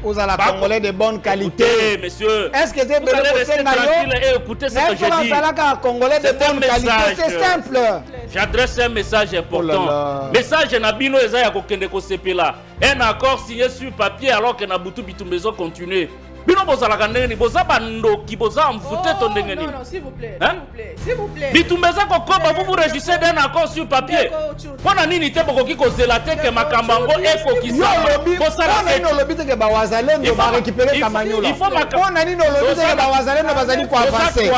Vous allez Congolais de bonne qualité. Écoutez, monsieur. Est-ce que vous allez rester tranquille et écouter ce que je dis. Congolais de bonne qualité, c'est simple. J'adresse un message important. Message Nabino Ezaya Kokende Kosepela. Un accord signé sur papier alors que Nabutu Bitumbezo continue. Bino bozala kandengeni boza bandoki boza mfute to ndengeni. Non, s'il vous plaît, s'il vous plaît. Bitumbeza kokoba vous régissez d'un accord sur papier. Pona nini te bokoki kozela te ke makambango ekokisa. Bosala nini lobi te ke ba wazalendo ba récupérer Kamanyola. Il faut pona nini lobi te ke ba wazalendo bazali ko avancer.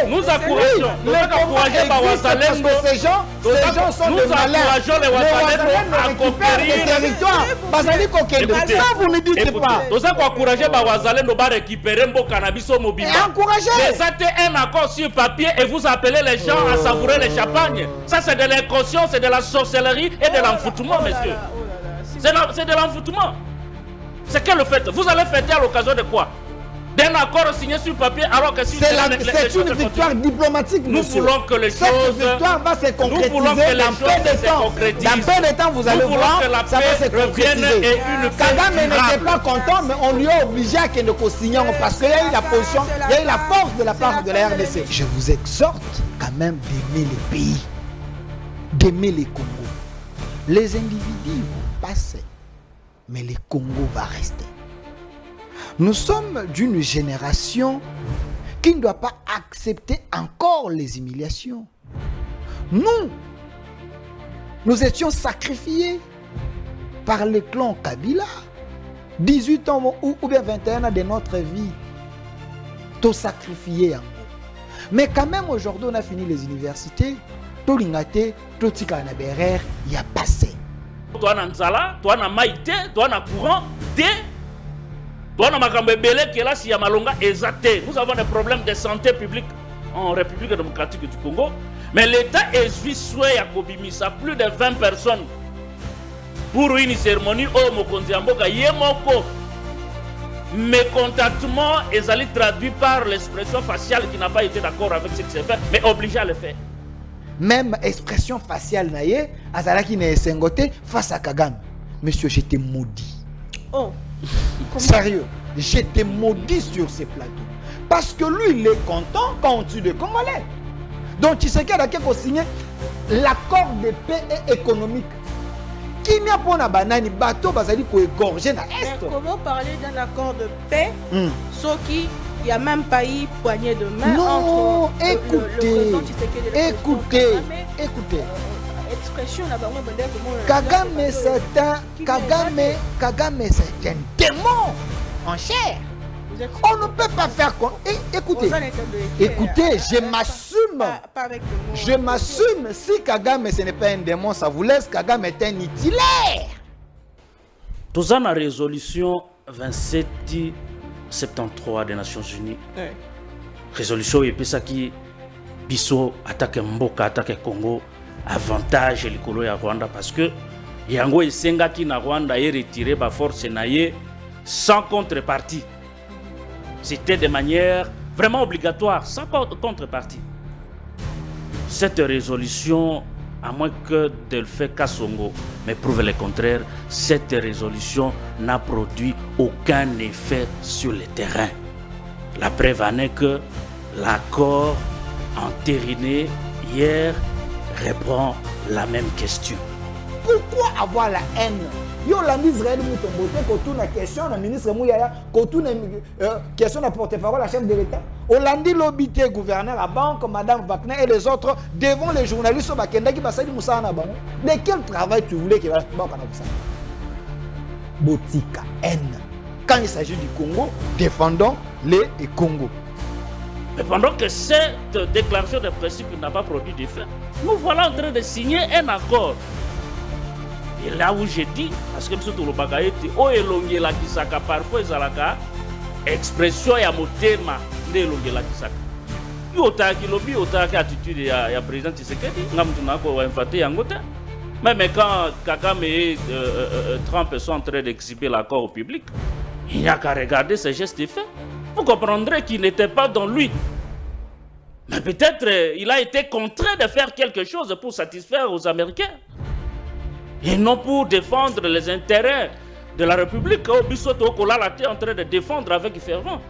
Nous encourageons. Nous encourageons ba wazalendo. Ces gens sont des malins. Nous encourageons les wazalendo à conquérir le territoire. Bazali kokende. Ça vous ne dites pas. Nous encourageons ba wazalendo ba récupérer mboka na biso mobimba. Les actes un accord sur papier et vous appelez les gens à savourer les champagnes. Ça c'est de l'inconscience, c'est de la sorcellerie et de l'enfoutement, messieurs. C'est de l'enfoutement. C'est quel le fait? Vous allez fêter à l'occasion de quoi? D'un accord signé sur papier alors que si c'est une victoire diplomatique, nous voulons que les cette choses victoire va se concrétiser dans peu de temps. Dans peu de temps, vous allez voir, ça va se concrétiser. Kagame n'était pas content, mais on lui a obligé à qu'il ne co-signe parce qu'il y a eu la position, il y a eu la force de la part de la RDC. Je vous exhorte quand même d'aimer les pays, d'aimer les Congos. Les individus vont passer, mais les Congos vont rester. Nous sommes d'une génération qui ne doit pas accepter encore les humiliations. Nous étions sacrifiés par le clan Kabila. 18 ans ou bien 21 ans de notre vie, tout sacrifié. Mais quand même aujourd'hui, on a fini les universités. Tout l'ingate, tout tikanaberer, il y a passé. Toi, na nzala, toi, na maïté, toi, na courant, nous avons des problèmes de santé publique en République démocratique du Congo. Mais l'État est suisse à Kobimisa, plus de 20 personnes pour une cérémonie au Mokonziamboka Yemoko. Mécontentement est traduit par l'expression faciale qui n'a pas été d'accord avec ce qui s'est fait, mais obligé à le faire. Même expression faciale naïe, Azalaki n'est sengoté face à Kagame. Monsieur, j'étais maudit. Oh. Sérieux, j'étais maudit sur ces plateaux. Parce que lui, il est content quand on tue des Congolais. Donc, tu sais qu'il y a signé l'accord de paix et économique. Qui n'y a pas de banane, bateau, basali ko égorger na est. Comment parler d'un accord de paix, sauf qu'il n'y a même pas eu poignée de main entre écoutez. Kagame c'est un démon en chair. On ne peut pas faire quoi. Écoutez, je m'assume. Si Kagame ce n'est pas un démon, ça vous laisse. Kagame est un itilaire. Tous en la résolution 2773 des Nations Unies. Résolution et puis ça qui biso attaque Mboka, attaque Congo. Avantage likolo ya Rwanda parce que yango esengaki na Rwanda est retiré par force naie sans contrepartie. C'était de manière vraiment obligatoire, sans contrepartie. Cette résolution, à moins que de le faire Kassongo, mais prouve le contraire, cette résolution n'a produit aucun effet sur le terrain. La preuve en est que l'accord entériné hier répond la même question. Pourquoi avoir la haine? Yolandi Israël Moutombote, quand on a question, le ministre Mouyaya, quand on a question de porte-parole, la chef de l'État. Hollandi l'obité, gouverneur à banque, Madame Wagner et les autres, devant les journalistes, de quel travail tu voulais qu'il y ait ça? Botika, haine. Quand il s'agit du Congo, défendons les Congo. Mais pendant que cette déclaration de principe n'a pas produit d'effet, nous voilà en train de signer un accord. Et là où j'ai dit, parce que M. Toulobaka était au Elongela Kisaka, parfois Zalaka, expression ya motema de Elongela Kisaka. Yotaki lobby, yotaki attitude ya président Tshisekedi, Ngamtunako wa infate Yangota. Même quand Kagame et Trump sont en train d'exhiber l'accord au public, il n'y a qu'à regarder ces gestes faits. Vous comprendrez qu'il n'était pas dans lui. Mais peut-être il a été contraint de faire quelque chose pour satisfaire aux Américains. Et non pour défendre les intérêts de la République, Bissoto Kolala est en train de défendre avec fervent.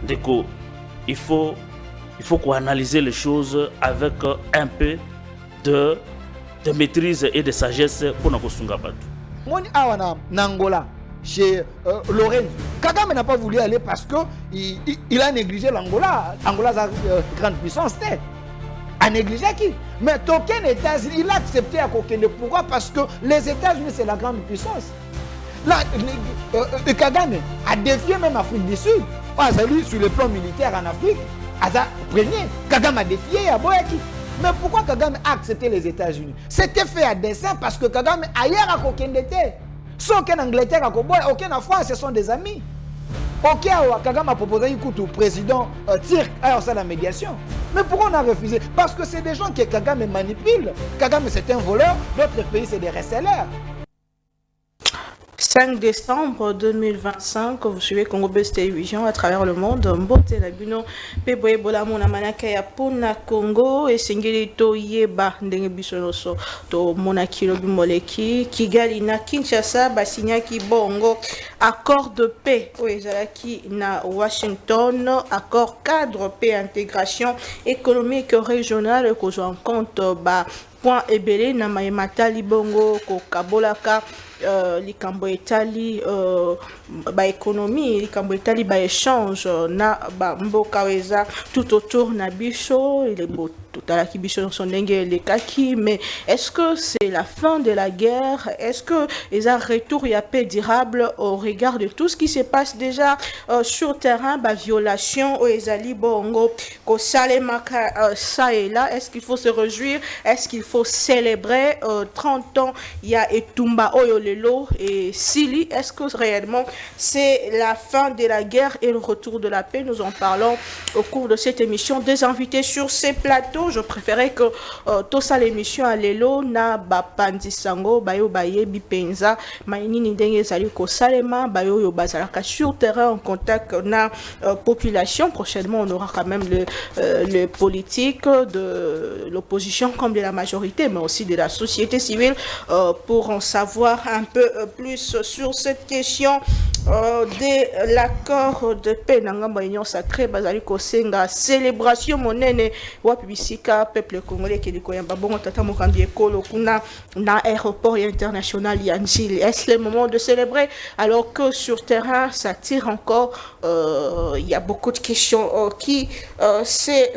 Donc, il faut qu'on analyse les choses avec un peu de maîtrise et de sagesse pour nous Sungabatu. Moni awana Nangola chez Lorenzo. Kagame n'a pas voulu aller parce qu'il a négligé l'Angola. Angola a grande puissance. A négligé qui? Mais aucun États-Unis, il a accepté à Kokende. Pourquoi? Parce que les États-Unis, c'est la grande puissance. Là, Kagame a défié même l'Afrique du Sud. Sur le plan militaire en Afrique, premier, Kagame a défié Aboyaki. Mais pourquoi Kagame a accepté les États-Unis? C'était fait à dessein parce que Kagame ailleurs à Kokende était. Sans aucun Angleterre à Koboy, aucun en France, ce sont des amis. Ok, Kagame a proposé au président Turc à la médiation. Mais pourquoi on a refusé? Parce que c'est des gens que Kagame manipule. Kagame c'est un voleur, d'autres pays c'est des resellers. 5 décembre 2025, vous suivez Congo Best Télévision à travers le monde. Mbote na bino pe boye bola mona manaka ya pona Congo et singeli to yeba ndenge biso noso to mona kilo bimoleki Kigali na Kinshasa basinyaki bongo accord de paix o ezalaki na Washington, accord cadre paix intégration économique régionale ko en compte ba point ebele na maemata libongo ko kabolaka likambo etali ba économie likambo etali ba échange na ba mboka weza tout autour na biso il est beau tout à l'heure qui biso son ndenge les kaki. Mais est-ce que c'est la fin de la guerre? Est-ce que les retour y a paix durable au regard de tout ce qui se passe déjà sur terrain, bah violation au ezali bongo ko salemaka ça et là? Est-ce qu'il faut se réjouir? Est-ce qu'il faut célébrer 30 ans il y a Etumba Oyolelo et Sili? Est-ce que réellement c'est la fin de la guerre et le retour de la paix? Nous en parlons au cours de cette émission. Des invités sur ces plateaux. Je préférais que tout ça l'émission à l'élo na bapandi sango bayo baye bipenza maini ndenge zali ko salema bayo yo bazalaka sur terrain en contact na population. Prochainement on aura quand même le politique de l'opposition comme de la majorité, mais aussi de la société civile pour en savoir un peu plus sur cette question de l'accord de paix na ngamba union sacrée bazali ko senga célébration monene wa publicika peuple congolais qui dit yamba bongo tata mokambi ekolo kuna na aéroport international Yanjil. Est-ce le moment de célébrer alors que sur terrain ça tire encore? Il y a beaucoup de questions qui se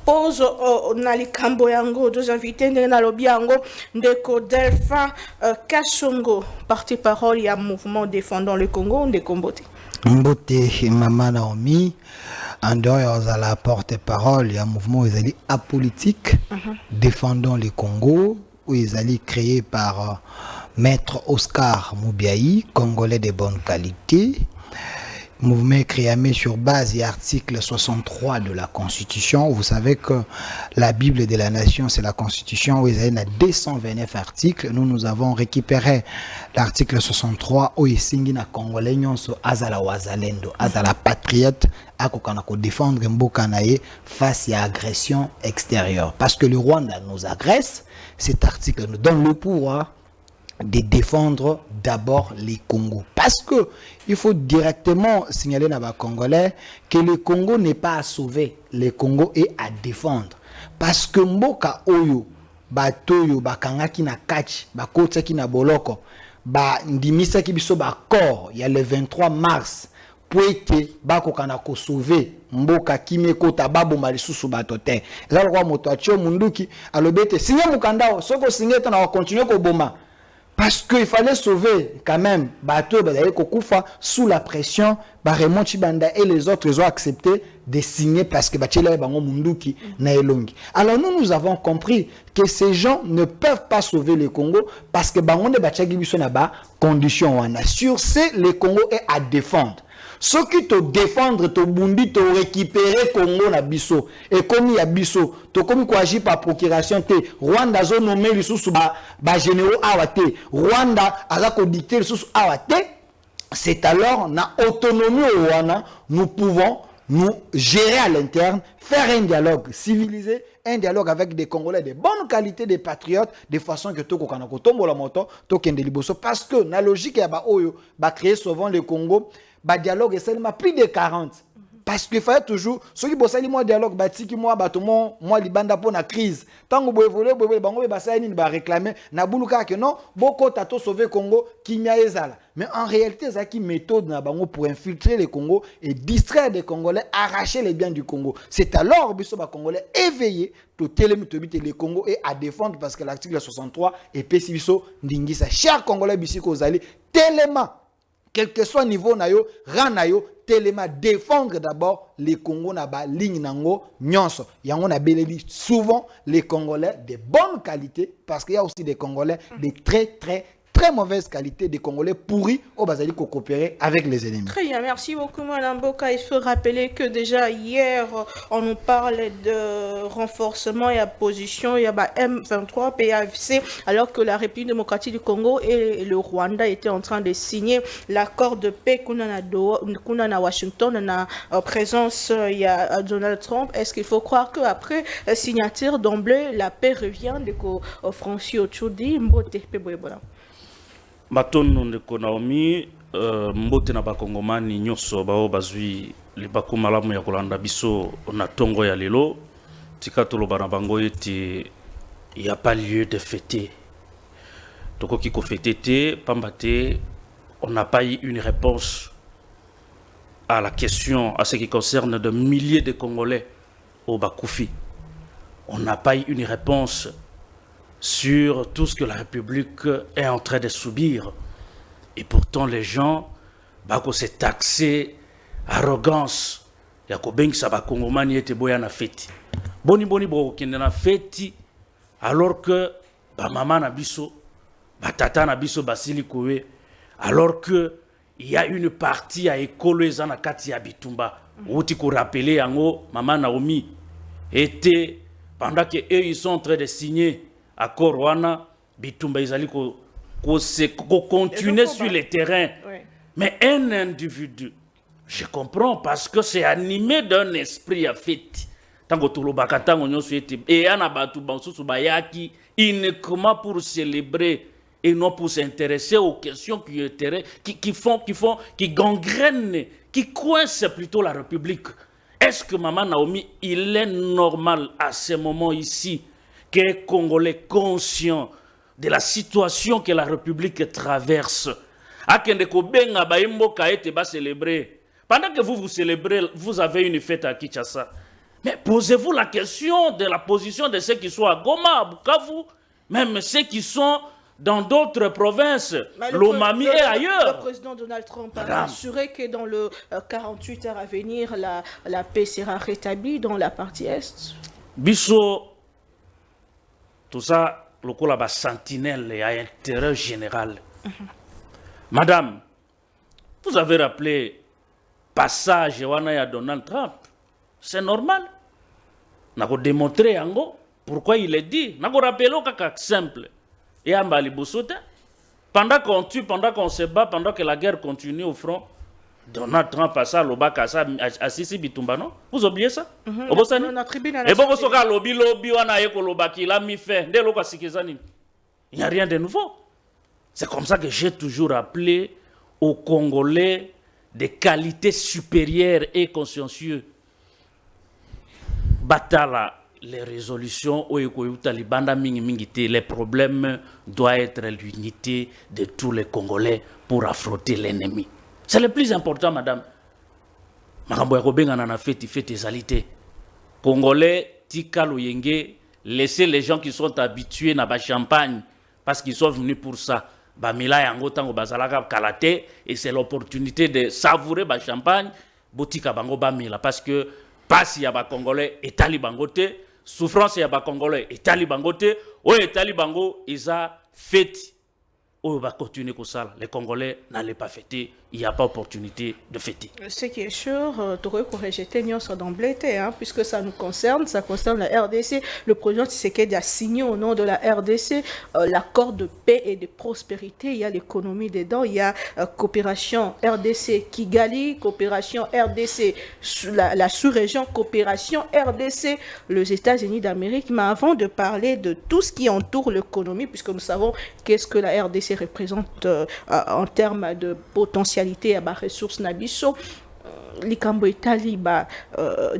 pose na likambo yango. Deux invités na lobi yango ndeko Delphin Kasongo, porte-parole ya mouvement défendant le Congo. Ndeko Mbote Mbote Mama Naomi, en dehors de la porte-parole, il y a un mouvement apolitique défendant le Congo, où ils allaient créé par Maître Oscar Moubiaï, Congolais de bonne qualité. Mouvement créé sur base de l'article 63 de la Constitution. Vous savez que la Bible de la Nation, c'est la Constitution, où il y a 229 articles. Nous avons récupéré l'article 63, où il y a Congolais, Azala Wazalendo, Azala patriote, à défendre Mbokanaye face à agression extérieure. Parce que le Rwanda nous agresse, cet article nous donne le pouvoir de défendre d'abord les Congos. Parce que il faut directement signaler à les Congolais que le Congo n'est pas à sauver, le Congo est à défendre. Parce que Mboka Oyo, Batoyo, Bakangaki na Kachi, Bakotaki na Boloko, Ndimisa Kibiso Bakor, il y a le 23 mars, pour que Bakokana ko sauver Mboka Kimeko Tababo Malisusu Batote. Là, le roi Motoachio Munduki, a le bête, signé Mukandao, ce que signé, on va continuer au Boma. Parce qu'il fallait sauver quand même Bateau Kokufa sous la pression. Baremon Chibanda et les autres ont accepté de signer parce que Bachela Bango Munduki Naelongi. Alors nous avons compris que ces gens ne peuvent pas sauver le Congo parce que Bango de Bachagi Bisonaba condition on a. Sur ce, le Congo est à défendre. Ceux qui te défendre, te bundi, te récupérer Congo na biso. Et comme il y a biso, to comme quoi agir par procuration te. Rwanda zo nommé les sous ba généraux awate. Rwanda a ko dicter les sous awate. C'est alors na autonomie au Rwanda, nous pouvons nous gérer à l'interne, faire un dialogue civilisé un dialogue avec des Congolais de bonne qualité, des patriotes, de façon que tout le tombe la moto, tout kende liboso. Parce que, la logique, va créer souvent le Congo, bah dialogue est seulement plus de 40. Parce qu'il fallait toujours, ceux qui bossent moi dialogue, batiki moi, bateau moi libanda pour la crise. Tant que vous évoluez, bango ba réclamer, na buluka que non, beaucoup tato sauver Congo, kimia ezala. Mais en réalité, c'est une méthode na bango pour infiltrer le Congo et distraire les Congolais, arracher les biens du Congo. C'est alors que les Congolais éveillés, tout le Congo et à défendre parce que l'article 63 est pessibiso ndingisa. Chers Congolais, bisiko zali, tellement. Quel que soit le niveau nayo, ranayo, tellement défendre d'abord les Congos na ba ligne nango nyonso. Yango na beleli souvent les Congolais de bonne qualité parce qu'il y a aussi des Congolais de très mauvaise qualité, des Congolais pourris au Bazali qui coopérer avec les ennemis. Très bien, merci beaucoup Madame Boka. Il faut rappeler que déjà hier, on nous parlait de renforcement et opposition, il y a M23, PAFC, alors que la République démocratique du Congo et le Rwanda étaient en train de signer l'accord de paix qu'on a à Washington, en présence il y a Donald Trump. Est-ce qu'il faut croire qu'après signature d'emblée, la paix revient de Francis Ochudi, Mbote, Peboebola? Matono ndeko Naomi mbote na bakongomani nyonso bao bazwi libaku malamu ya kolanda biso na tongo ya lelo tika toloba na bango ete il y a pas lieu de fêter. Tokoki ko fêter te pambate on n'a pas eu une réponse à la question à ce qui concerne de milliers de Congolais au Bakoufi. On n'a pas eu une réponse sur tout ce que la République est en train de subir. Et pourtant, les gens, bako se taxé, arrogance, yako bengi sa bakongomani ete boya na feti. Boni boko kende na feti, alors que ba mama na biso, ba tata na biso basili kowe, alors que il y a une partie à écolo ezana kati ya bitumba. Outi ko rappeler yango, mama Naomi était pendant que eux ils sont en train de signer accord wana bitumba izali ko continuer sur le terrain. Oui. Mais un individu, je comprends parce que c'est animé d'un esprit à fête. Tango tulobaka tango nyoso ete et ana batu bansusu bayaki uniquement pour célébrer et non pour s'intéresser aux questions qui gangrènent, qui coincent plutôt la République. Est-ce que Maman Naomi, il est normal à ce moment ici que les Congolais conscients de la situation que la République traverse, célébrer. Pendant que vous célébrez, vous avez une fête à Kinshasa. Mais posez-vous la question de la position de ceux qui sont à Goma, à Bukavu, même ceux qui sont dans d'autres provinces, l'Omami et ailleurs. Le président Donald Trump a assuré que dans le 48 heures à venir, la paix sera rétablie dans la partie Est. Bisso, tout ça, le coup là-bas, sentinelle et à intérêt général. Madame, vous avez rappelé passage à Donald Trump. C'est normal. N'a pas démontré pourquoi il est dit. N'a pas rappelé que simple. Et à Malibosote, pendant qu'on tue, pendant qu'on se bat, pendant que la guerre continue au front, Donald Trump a ça, l'oba kasa, à Sisi Bitumba, non? Vous oubliez ça? Et bon, vous savez, lobby, wana eko loba qui l'a mis fait. Il n'y a rien de nouveau. C'est comme ça que j'ai toujours appelé aux Congolais des qualités supérieures et consciencieuses. Batala, les résolutions, les problèmes doivent être l'unité de tous les Congolais pour affronter l'ennemi. C'est le plus important, madame. Congolais, tika loyenge, laissez les gens qui sont habitués à la champagne parce qu'ils sont venus pour ça. Bamila yango tango bazalaka kalate et c'est l'opportunité de savourer la champagne. Botika bango bamila parce que passe ya ba Congolais et talibangote, souffrance ya ba Congolais et talibangote, o et talibango isa fête. on va continuer comme ça. Les Congolais n'allaient pas fêter, il n'y a pas opportunité de fêter. Ce qui est sûr, tu aurais rejeté d'emblée, puisque ça nous concerne, ça concerne la RDC. Le président Tshisekedi a signé au nom de la RDC l'accord de paix et de prospérité. Il y a l'économie dedans, il y a coopération RDC Kigali, coopération RDC la sous-région, coopération RDC les États-Unis d'Amérique. Mais avant de parler de tout ce qui entoure l'économie, puisque nous savons qu'est-ce que la RDC représente en termes de potentialité à ressources nabiso, likambo etali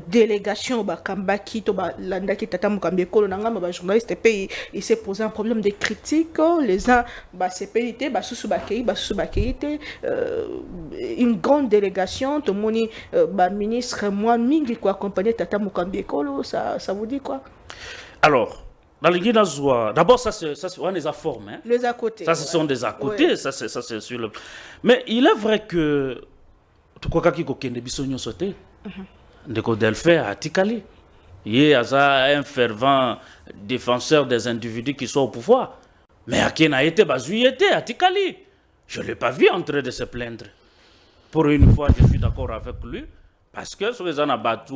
délégation kambaki to landaki tata mukambe kolo nanga journaliste pays il s'est posé un problème de critique, les uns sepelité basusu bakei une grande délégation to moni ministre moi mingi ko accompagner tata mukambe kolo, ça vous dit quoi? Alors d'abord, ça c'est des formes. Hein. Les à côté. Ça, ce sont des à côté. Ouais. Ça c'est sur le. Mais il est vrai que tu crois qu'il y a des bisognos sautés. Ndeko Delphin à Tikali. Il y a un fervent défenseur des individus qui sont au pouvoir. Mais à qui n'a été à Tikali. Je ne l'ai pas vu en train de se plaindre. Pour une fois, je suis d'accord avec lui. Parce que ce que les gens ont battu,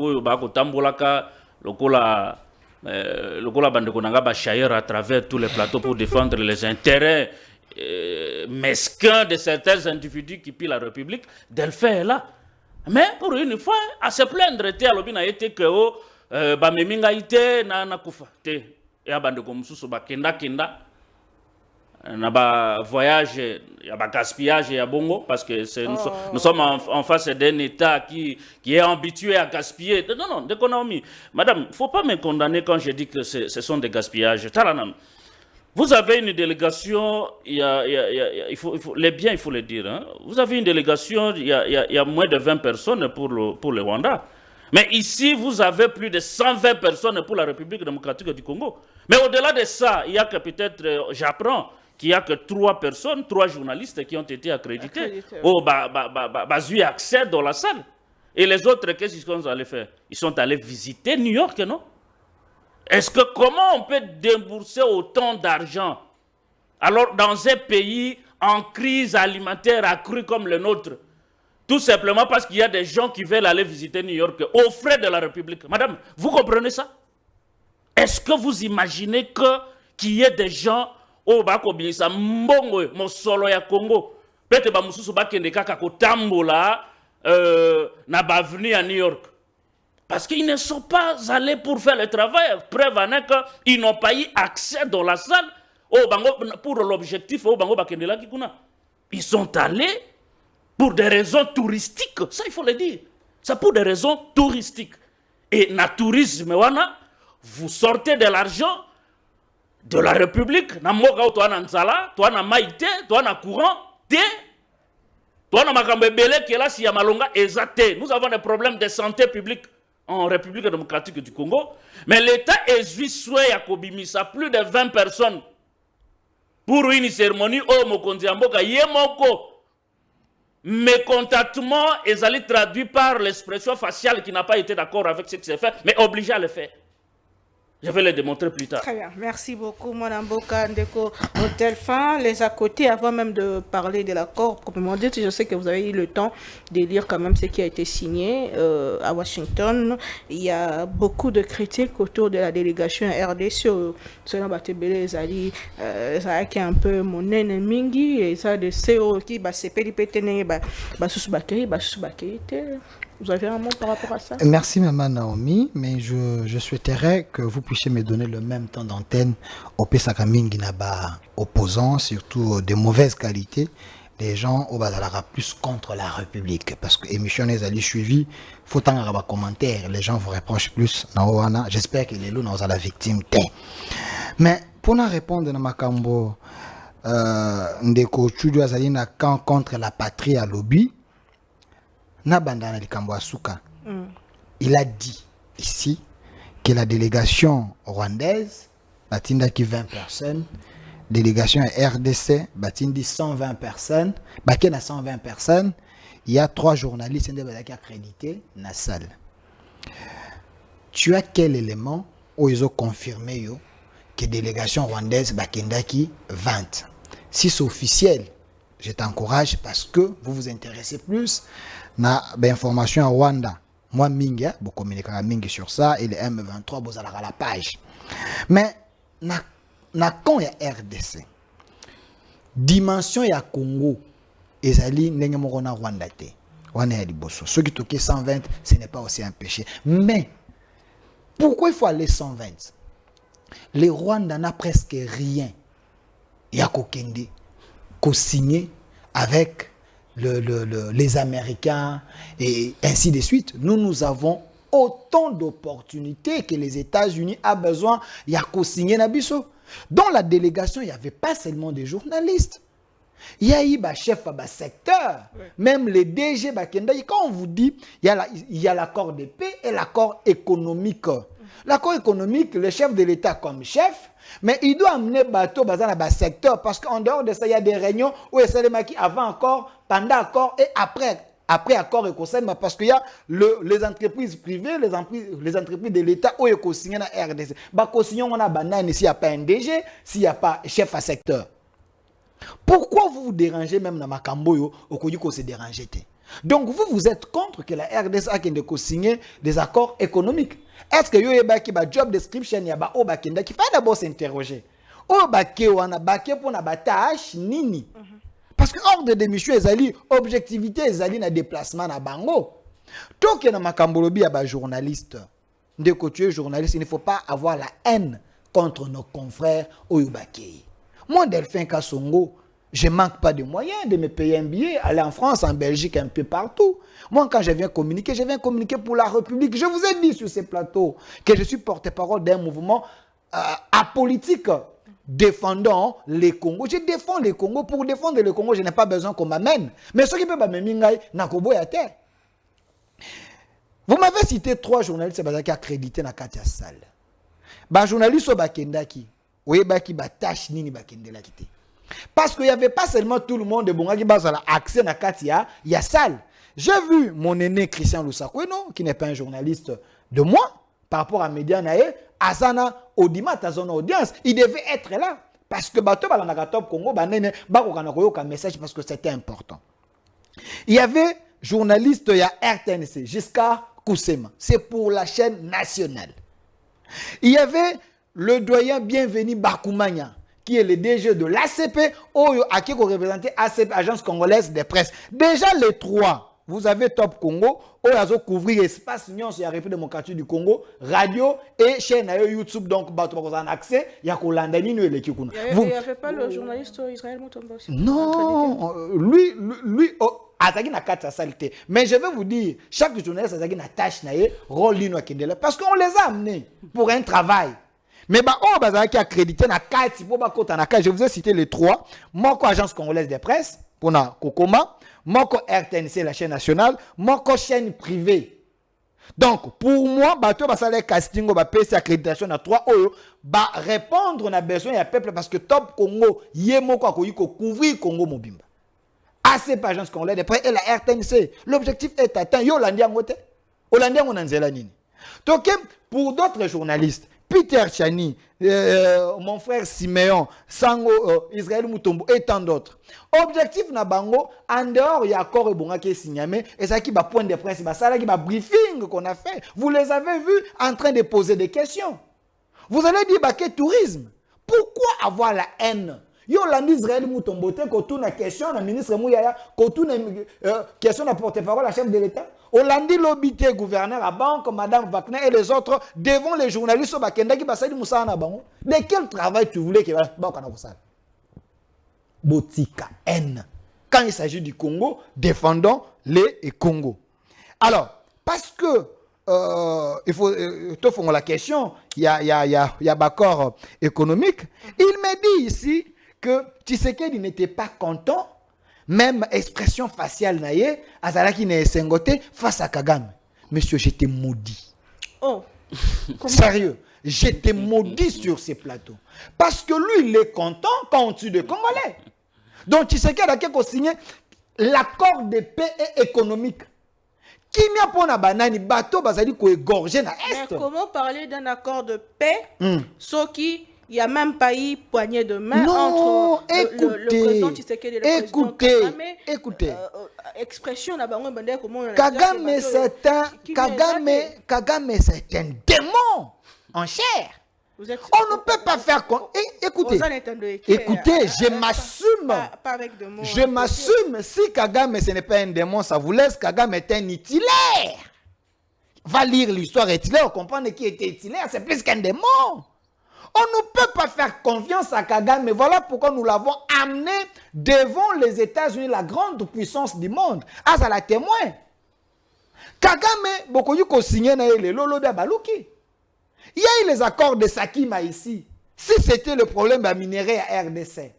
le Gola Bandekonanga Bachayer à travers tous les plateaux pour défendre les intérêts mesquins de certains individus qui pillent la République, Delphin est là. Mais pour une fois, à se plaindre, a été que Bameminga ite na kufa te ya bandeko mususu kenda na ba voyage ya ba gaspillage ya bongo parce que nous sommes en face d'un État qui est habitué à gaspiller. Non, d'économie. Madame, faut pas me condamner quand je dis que ce sont des gaspillages. Taranam. Vous avez une délégation, il faut les biens, il faut le dire. Hein. Vous avez une délégation, il y a moins de 20 personnes pour le Rwanda. Mais ici, vous avez plus de 120 personnes pour la République démocratique du Congo. Mais au-delà de ça, il y a que peut-être, j'apprends, qu'il n'y a que 3 personnes, 3 journalistes qui ont été accrédités. Eu accès dans la salle. Et les autres, qu'est-ce qu'ils sont allés faire? Ils sont allés visiter New York, non? Est-ce que comment on peut débourser autant d'argent alors dans un pays en crise alimentaire accrue comme le nôtre? Tout simplement parce qu'il y a des gens qui veulent aller visiter New York aux frais de la République. Madame, vous comprenez ça? Est-ce que vous imaginez qu'il y ait des gens au Bakobisa Mbongo, mon solo ya Congo, peut-être que Moussou Bakende Kaka Kotambola n'a pas venu à New York? Parce qu'ils ne sont pas allés pour faire le travail. Preuve en est qu'ils n'ont pas eu accès dans la salle pour l'objectif au Bango Bakendela Kikuna. Ils sont allés pour des raisons touristiques. Ça, il faut le dire. C'est pour des raisons touristiques. Et na tourisme, vous sortez de l'argent de la République. Na moga toi na nzala, toi na maïté, toi na courant, toi na makambebele qui est là si ya malonga ezate. Nous avons des problèmes de santé publique en République démocratique du Congo. Mais l'État est souhait à Kobimisa plus de 20 personnes pour une cérémonie au Mokonzi Amboka Yemoko. Mécontentement est traduit par l'expression faciale qui n'a pas été d'accord avec ce qui s'est fait, mais obligé à le faire. Je vais le démontrer plus tard. Très bien. Merci beaucoup, Mme Mboka Ndeko Delphin. Les à côté, avant même de parler de l'accord, proprement dit, je sais que vous avez eu le temps de lire quand même ce qui a été signé à Washington. Il y a beaucoup de critiques autour de la délégation RDC. Selon Batebele Zali, ça a un peu mon mingi et ça de CO qui s'est péripété, vous avez un mot par rapport à ça? Merci Maman Naomi, mais je souhaiterais que vous puissiez me donner le même temps d'antenne au Pesaka Mingi Naba opposants, surtout de mauvaise qualité, des gens au Bazalara plus contre la République. Parce que l'émission est allée suivie, il faut en avoir commentaire, les gens vous reprochent plus. J'espère que les loups n'ont pas la victime. Mais pour nous répondre à Makambo, Ndeko Chudu Azali na camp contre la patrie à lobby. Nabandana Likambo Asuka. Il a dit ici que la délégation rwandaise, Batinda qui 20 personnes, délégation RDC, Batindi 120 personnes, Bakena 120 personnes, il y a 3 journalistes qui accrédités dans la salle. Tu as quel élément où ils ont confirmé que délégation rwandaise Bakenda qui 20? Si c'est officiel, je t'encourage parce que vous vous intéressez plus à l'information à Rwanda. Moi, Mingi, vous communiquez avec Mingi sur ça, et le M23, vous allez à la page. Mais, quand il y a RDC, dimension il y a Congo, et Zali, n'est pas Rwanda. Ceux qui toquent 120, ce n'est pas aussi un péché. Mais, pourquoi il faut aller 120? Les Rwandais n'ont presque rien. Il y a Kokende, co-signé avec les Américains et ainsi de suite. Nous avons autant d'opportunités que les États-Unis ont besoin. Il y a co-signé Nabiso. Dans la délégation, il n'y avait pas seulement des journalistes. Il y a eu des chefs de secteur, même les DG. Quand on vous dit il y a l'accord de paix et l'accord économique. L'accord économique, le chef de l'État comme chef, mais il doit amener bateau dans le secteur parce qu'en dehors de ça, il y a des réunions où il y a des maquis avant accord, pendant accord et après accord écossaise, parce qu'il y a les entreprises privées, les entreprises de l'État où il y a signé dans la RDC. S'il n'y a pas un DG, s'il n'y a pas chef à secteur. Pourquoi vous vous dérangez même dans Makamboyo au Kodiko qu'on se dérange? Donc vous êtes contre que la RDC a signé des accords économiques. Est-ce que y a un job description il y a un qui faut d'abord s'interroger. Nini. Parce que ordre de mission ezali objectivité ezali na déplacement na bango. Tant que na Makambolobi y a des journalistes. De côté journaliste, il ne faut pas avoir la haine contre nos confrères Oyubakei. Moi, Delphin Kassongo, je ne manque pas de moyens de me payer un billet, aller en France, en Belgique, un peu partout. Moi, quand je viens communiquer pour la République. Je vous ai dit sur ces plateaux que je suis porte-parole d'un mouvement apolitique défendant les Congos. Je défends les Congos. Pour défendre les Congos, je n'ai pas besoin qu'on m'amène. Mais ce qui peut m'amener, vous m'avez cité 3 journalistes qui accrédités dans la salle. Les journalistes sont bakendaki. Oui, baki batache nini bakendela kité. Parce qu'il n'y avait pas seulement tout le monde de Bonga qui a accès à Katia, il y a salle. J'ai vu mon aîné Christian Lusakweno, qui n'est pas un journaliste de moi, par rapport à Medianae, Azana Odima, ta zone audience, il devait être là. Parce que Bato Balanakatop Congo, Banene, Bakokanakoyo, un message parce que c'était important. Il y avait journaliste, il y a RTNC, jusqu'à Koussema. C'est pour la chaîne nationale. Il y avait le doyen Bienvenu Bakoumania, qui est le DG de l'ACP, qui représente ACP, Agence Congolaise des Presses. Déjà les 3, vous avez Top Congo, où ils ont couvert l'espace Union sur la République démocratique du Congo, radio et chaîne YouTube, donc vous avez un accès, il y a Kolandani et les Kikuna. Il n'y avait pas le journaliste Israël Moutomba aussi? Non, lui, Azagi na kata saleté. Mais je vais vous dire, chaque journaliste Azagi na tâche na rôle lino akendela parce qu'on les a amenés pour un travail. Mais qui a accrédité na kati pour bakota na kati, je vous ai cité les 3. Moko Agence Congolaise des Presses pour na Kokoma, Moko RTNC la chaîne nationale, Moko chaîne privée. Donc pour moi, bato basale casting ba PC accréditation na 3 oyo ba répondre na besoin ya peuple parce que Top Congo yé moko akoyiko couvrir Congo mobimba. ACP Agence Congolaise des Presses et la RTNC. L'objectif est atteint. Yo landia ngote. Olandia ngonanzela nini. Donc pour d'autres journalistes, Peter Chani, mon frère Siméon, Sango, Israël Moutombo et tant d'autres. Objectif na bango, en dehors, il y a encore un bon qui est signé, et ça qui va point de presse, ça qui va briefing qu'on a fait. Vous les avez vus en train de poser des questions. Vous allez dire, que tourisme. Pourquoi avoir la haine? Yo l'andi Israël Moutombo, quand on a question, le ministre Mouyaya, quand on a question de porte-parole, la chef de l'État. Hollandi l'obité gouverneur à banque, Madame Wagner et les autres devant les journalistes au Bakenda qui passent du Moussa na bango. De quel travail tu voulais qu'il y ait Botika, haine. Quand il s'agit du Congo, défendons les Congo. Alors, parce que il faut te faire la question, il y a Bakor économique. Il me dit ici que Tshisekedi n'était pas content. Même expression faciale naïe, Azalaki ne sengote face à Kagame. Monsieur, j'étais maudit. Oh. Sérieux, j'étais maudit sur ces plateaux. Parce que lui, il est content quand on tue des Congolais. Donc, tu sais qu'il y a signé l'accord de paix et économique. Qui n'a pas na banani bateau bazali ko égorger na est. Mais comment parler d'un accord de paix, ce qui Il n'y a même pas eu poignée de main non, entre le président Tshisekedi et le président Kagame. Écoutez. Expression na bango bandeko comment Kagame c'est un démon en chair. On ne peut pas faire écoutez, je m'assume. Je m'assume. Si Kagame ce n'est pas un démon, ça vous laisse. Kagame est un Hitler. Va lire l'histoire Hitler, comprendre qui était Hitler, c'est plus qu'un démon. On ne peut pas faire confiance à Kagame. Voilà pourquoi nous l'avons amené devant les États-Unis, la grande puissance du monde. Ah, ça la témoin. Kagame, beaucoup de signé les lolo d'Abalouki. Il y a eu les accords de Sakima ici. Si c'était le problème de minerai à RDC,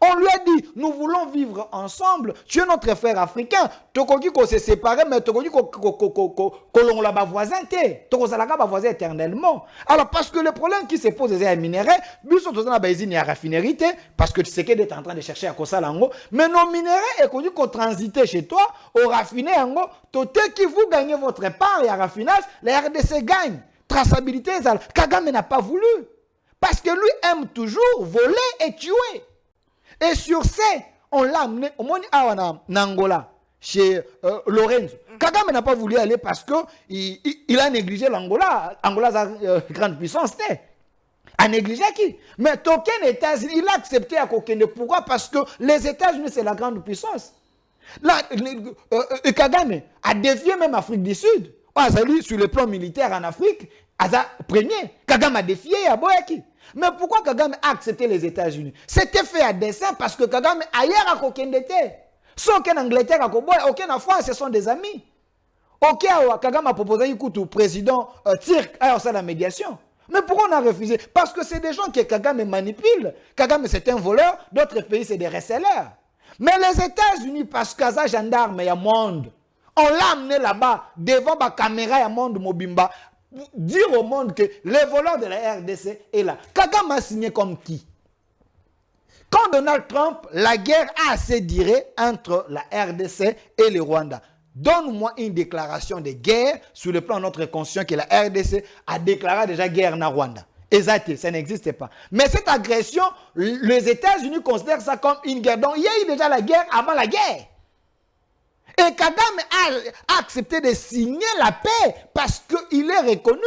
on lui a dit, nous voulons vivre ensemble. Tu es notre frère africain. Tokoki ko se séparer, mais tokoki ko l'on l'a voisin te. Toko salaka ba voisin éternellement. Alors parce que le problème qui se pose c'est un minerai, biso tozana ba izini ya raffinerie parce que tu sais qu'il est en train de chercher à kosa lango, mais nos minéraux et qu'on dit qu'on transite chez toi au raffiné ango, toté qui vous gagnez votre part et à raffinage, la RDC gagne. Traçabilité, Kagame n'a pas voulu parce que lui aime toujours voler et tuer. Et sur ce, on l'a amené au monde en Angola, chez Lorenzo. Kagame n'a pas voulu aller parce qu'il a négligé l'Angola. Angola a une grande puissance. A négligé qui? Mais aucun États-Unis, il a accepté à aucun. Pourquoi? Parce que les États-Unis, c'est la grande puissance. Là, Kagame a défié même l'Afrique du Sud. Sur le plan militaire en Afrique, premier. Kagame a défié Yaboyaki. Mais pourquoi Kagame a accepté les États-Unis? C'était fait à dessein parce que Kagame ailleurs a aucun d'été. Sans aucun Angleterre, aucun France, ce sont des amis. Ok, Kagame a proposé au président Tirk à la médiation. Mais pourquoi on a refusé? Parce que c'est des gens que Kagame manipule. Kagame c'est un voleur, d'autres pays c'est des receleurs. Mais les États-Unis, parce qu'il y a gendarme, il y a monde. On l'a amené là-bas, devant la caméra, il y a monde Mobimba. Dire au monde que les voleurs de la RDC est là. Kagame a signé comme qui? Quand Donald Trump, la guerre a assez duré entre la RDC et le Rwanda. Donne-moi une déclaration de guerre sur le plan de notre conscience que la RDC a déclaré déjà guerre en Rwanda. Exact, ça n'existe pas. Mais cette agression, les États-Unis considèrent ça comme une guerre. Donc il y a eu déjà la guerre avant la guerre. Et Kagame a accepté de signer la paix parce qu'il est reconnu.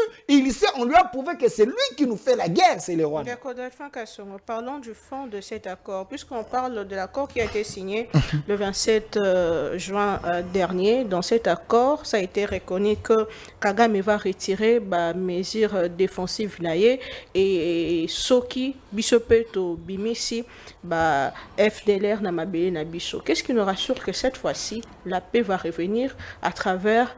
On lui a prouvé que c'est lui qui nous fait la guerre, c'est le Rwanda. Parlons du fond de cet accord. Puisqu'on parle de l'accord qui a été signé le 27 juin dernier, dans cet accord, ça a été reconnu que Kagame va retirer mesures défensives et Soki, Bisopeto, Bimisi, FDLR, Namabele, Nabiso. Qu'est-ce qui nous rassure que cette fois-ci, la paix va revenir à travers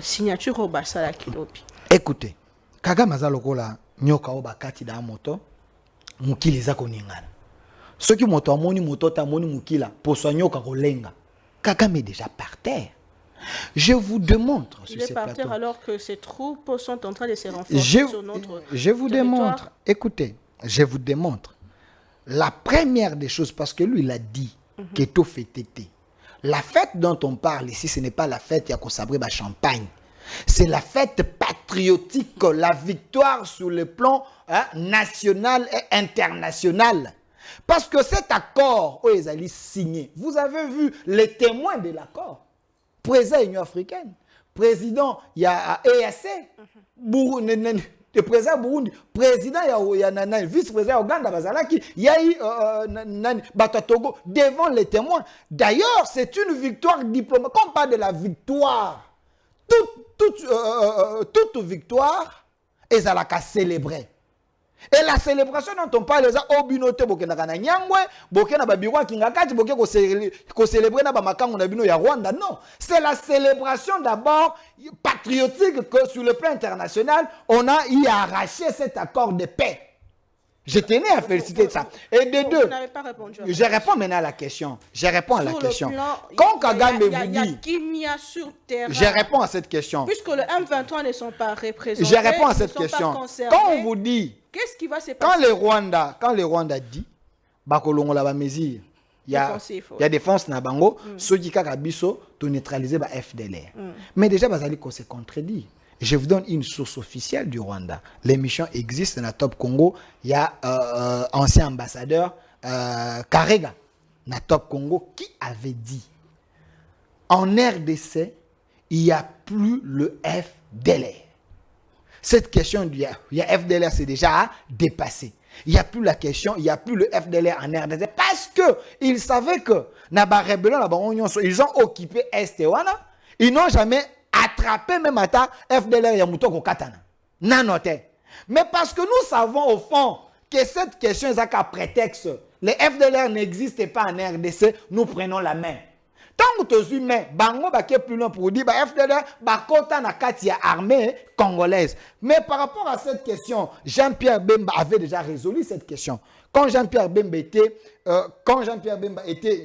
signature au Basala Kilopi? Écoutez, Kagame azalokola nyoka oba kati da moto mukili za koningana. Soki moto amoni moto ta moni mukila poso nyoka kolenga. Kagame est déjà par terre. Je vous démontre sur ce plateau. Il est par terre alors que ses troupes sont en train de se renforcer sur notre Je vous démontre. Écoutez, je vous démontre. La première des choses, parce que lui il a dit que tout fait tété. La fête dont on parle ici, ce n'est pas la fête qui a consabré la champagne. C'est la fête patriotique, la victoire sur le plan national et international. Parce que cet accord, ils allaient signer. Vous avez vu les témoins de l'accord. Président de l'Union africaine, président, il y a EAC, le président Burundi, président, il y a vice-président Ouganda, il y a eu Togo devant les témoins. D'ailleurs, c'est une victoire diplomatique. Quand on parle de la victoire, toute victoire, ils allaient célébrer. Et la célébration dont on parle, les obinote bokena na nyangwe, bokena babirwa kingakati boke ko célébrer na ba makango na bino ya Rwanda. Non, c'est la célébration d'abord patriotique que sur le plan international, on a y arraché cet accord de paix. Je tenais à féliciter ça. Et de deux, je réponds maintenant à la question. Je réponds à la question. Quand Kagame vous dit, je réponds à cette question. Puisque le M23 ne sont pas représentés, je réponds à cette question. Quand on vous dit, qu'est-ce qui va se passer? Quand le Rwanda dit, bakolongo la ba mesure, il y a défense na bango, ceux qui kaka biso to neutraliser ba FDLR. Mais déjà bazali ko se contredire. Je vous donne une source officielle du Rwanda. L'émission existe dans la Top Congo. Il y a ancien ambassadeur Karega, dans Top Congo, qui avait dit en RDC, il n'y a plus le FDLR. Cette question du FDLR, c'est déjà dépassé. Il n'y a plus la question, il n'y a plus le FDLR en RDC parce qu'ils savaient que ils ont occupé Estewana, ils n'ont jamais attrapé même à ta FDLR Yamutoko Katana. Nanote. Mais parce que nous savons au fond que cette question est un prétexte. Les FDLR n'existent pas en RDC, nous prenons la main. Tant que tu es bango baké plus loin pour dire FDLR bakota na katia armée congolaise. Mais par rapport à cette question, Jean-Pierre Bemba avait déjà résolu cette question. Quand Jean-Pierre Bemba était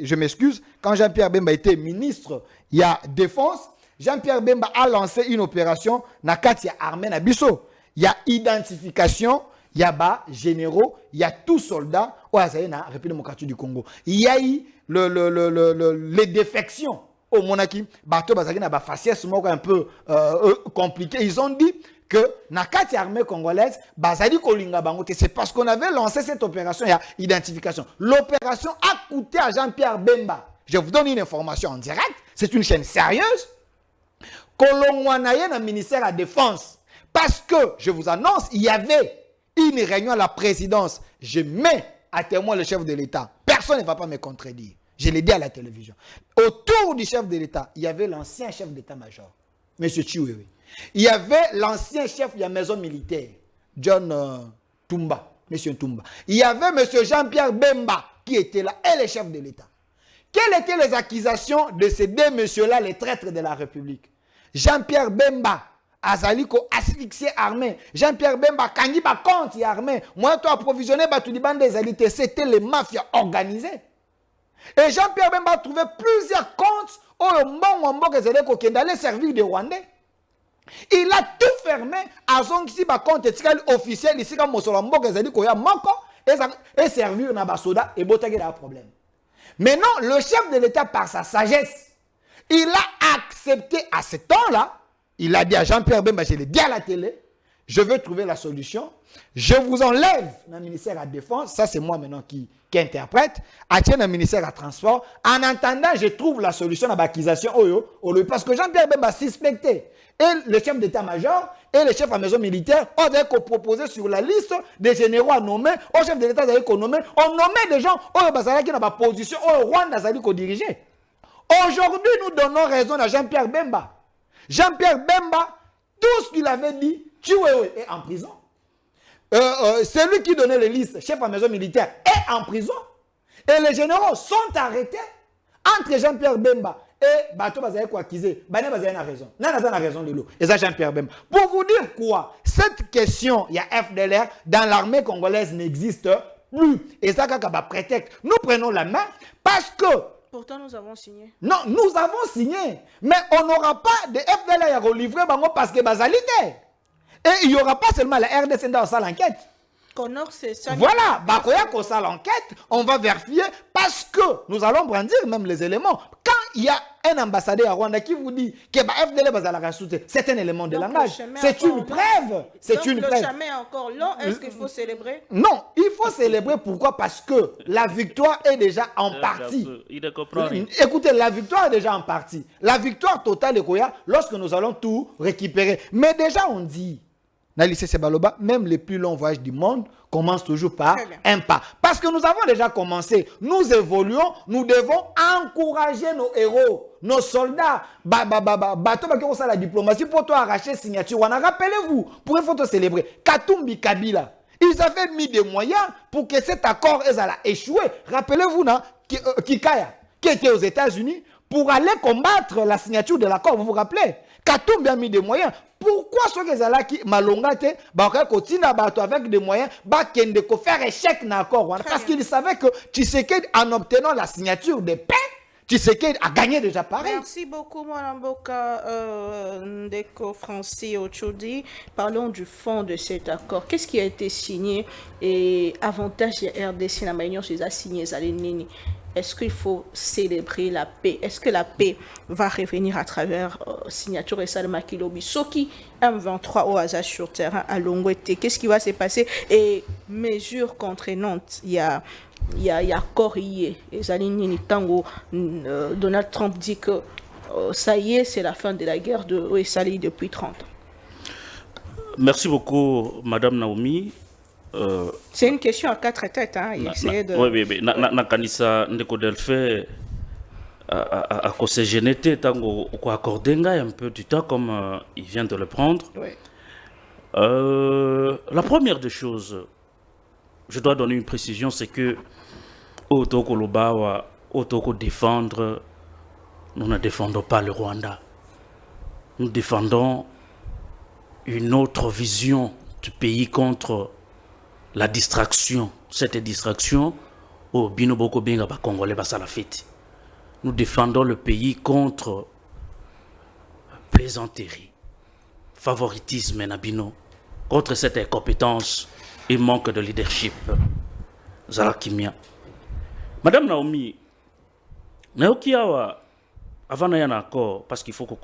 je m'excuse, quand Jean-Pierre Bemba était ministre, il y a défense, Jean-Pierre Bemba a lancé une opération na katia armée na biso. Il y a identification, il y a généraux, il y a tout soldat au République démocratique du Congo. Il y a eu les défections au Monaki. Bateau bazaki na ba faciès un peu compliqué. Ils ont dit que na kati armée congolaise bazali kolinga bango. C'est parce qu'on avait lancé cette opération, il y a identification. L'opération a coûté à Jean-Pierre Bemba. Je vous donne une information en direct. C'est une chaîne sérieuse. Kolongwanaye na ministère de la Défense. Parce que, je vous annonce, il y avait une réunion à la présidence. Je mets à témoin le chef de l'État. Personne ne va pas me contredire. Je l'ai dit à la télévision. Autour du chef de l'État, il y avait l'ancien chef d'État-major, M. Chiwewe. Il y avait l'ancien chef de la maison militaire, John Tumba, M. Tumba. Il y avait M. Jean-Pierre Bemba qui était là, et le chef de l'État. Quelles étaient les accusations de ces deux messieurs-là, les traîtres de la République? Jean-Pierre Bemba, Azaliko asphyxié armé. Jean-Pierre Bemba, Kangiba compte armé. Moi, toi, approvisionné, tu dis bande des alités. C'était les mafias organisées. Et Jean-Pierre Bemba a trouvé plusieurs comptes où il allait servir des Rwandais. Il a tout fermé à son compte officiel ici comme Mosolombo et servir dans Basoda et Botagé a un problème. Maintenant, le chef de l'État, par sa sagesse, il a accepté à ce temps-là. Il a dit à Jean-Pierre Bemba, je l'ai dit à la télé, je veux trouver la solution. Je vous enlève dans le ministère de la Défense, ça c'est moi maintenant qui interprète, dans le ministère de la Transport. En attendant, je trouve la solution à l'accusation. Parce que Jean-Pierre Bemba suspecté. Et le chef d'état-major et le chef de la maison militaire ont proposé sur la liste des généraux à nommer, au chef de l'État à nommer, on nommait des gens qui ont la position, au Rwanda qui diriger. Aujourd'hui, nous donnons raison à Jean-Pierre Bemba. Jean-Pierre Bemba, tout ce qu'il avait dit, Chiwewe est en prison. Celui qui donnait les listes, chef de la maison militaire, est en prison. Et les généraux sont arrêtés entre Jean-Pierre Bemba et Bato Bazaye Kouakizé. Bané Bazaye a raison. Nana a raison de l'eau. Et ça, Jean-Pierre Bemba. Pour vous dire quoi, cette question, il y a FDLR, dans l'armée congolaise n'existe plus. Et ça, quand on prétexte, nous prenons la main parce que. Pourtant, nous avons signé. Non, nous avons signé. Mais on n'aura pas de FDLR à relivrer parce que Bazalité. Et il n'y aura pas seulement la RDC dans sa l'enquête. Voilà, Bakoya Kosa l'enquête, on va vérifier parce que nous allons brandir même les éléments. Quand il y a un ambassadeur à Rwanda qui vous dit que FDL Bazala soutien, c'est un élément de langage. C'est une preuve. C'est une preuve. Le chemin est encore long. Est-ce qu'il faut célébrer? Non, il faut célébrer. Pourquoi? Parce que la victoire est déjà en partie. Écoutez, la victoire est déjà en partie. La victoire totale est quoi? Lorsque nous allons tout récupérer. Mais déjà, on dit. Même les plus longs voyages du monde commencent toujours par un pas. Parce que nous avons déjà commencé. Nous évoluons. Nous devons encourager nos héros, nos soldats. Bateau la diplomatie pour toi arracher signature. Rappelez-vous, pour une photo célébrer, Katumbi Kabila. Ils avaient mis des moyens pour que cet accord ait échoué. Rappelez-vous, Kikaya, qui était aux États-Unis, pour aller combattre la signature de l'accord. Vous vous rappelez? Katumbi a mis des moyens. Pourquoi ceux qui qui malongate avec des moyens faire échec dans l'accord? Parce qu'il savait que Tshisekedi, en obtenant la signature de paix, Tshisekedi a gagné déjà pareil. Merci beaucoup, Mwalamboka Ndeko Francis Ochoudi. Parlons du fond de cet accord. Qu'est-ce qui a été signé et avantage de RDC, la manière dont ils ont signé Zalenini? est-ce qu'il faut célébrer la paix? Est-ce que la paix va revenir à travers signature et Salma Kilobi? Soki M23 au hasard sur terrain à Longwete, qu'est-ce qui va se passer? Et mesures contraignantes, il y a Corrier et Zalinini Tango. Donald Trump dit que ça y est, c'est la fin de la guerre de Ouessali depuis 30 ans. Merci beaucoup, Madame Naomi. C'est une question à 4 têtes. Hein. Oui. Nakanisa Ndeko Delphi à cause de génétique, tango accorder un peu du temps comme il vient de le prendre. Oui. La première des choses, je dois donner une précision, c'est que Otoko Lobawa, Otoko défendre, nous ne défendons pas le Rwanda. Nous défendons une autre vision du pays contre la distraction. Cette distraction, au Binoboko Benga Congolais la fête. Nous défendons le pays contre plaisanterie, favoritisme Nabino, contre cette incompétence et manque de leadership. Zalakimia. Madame Naomi, Naokiawa, avant d'y avoir un accord, parce qu'il faut que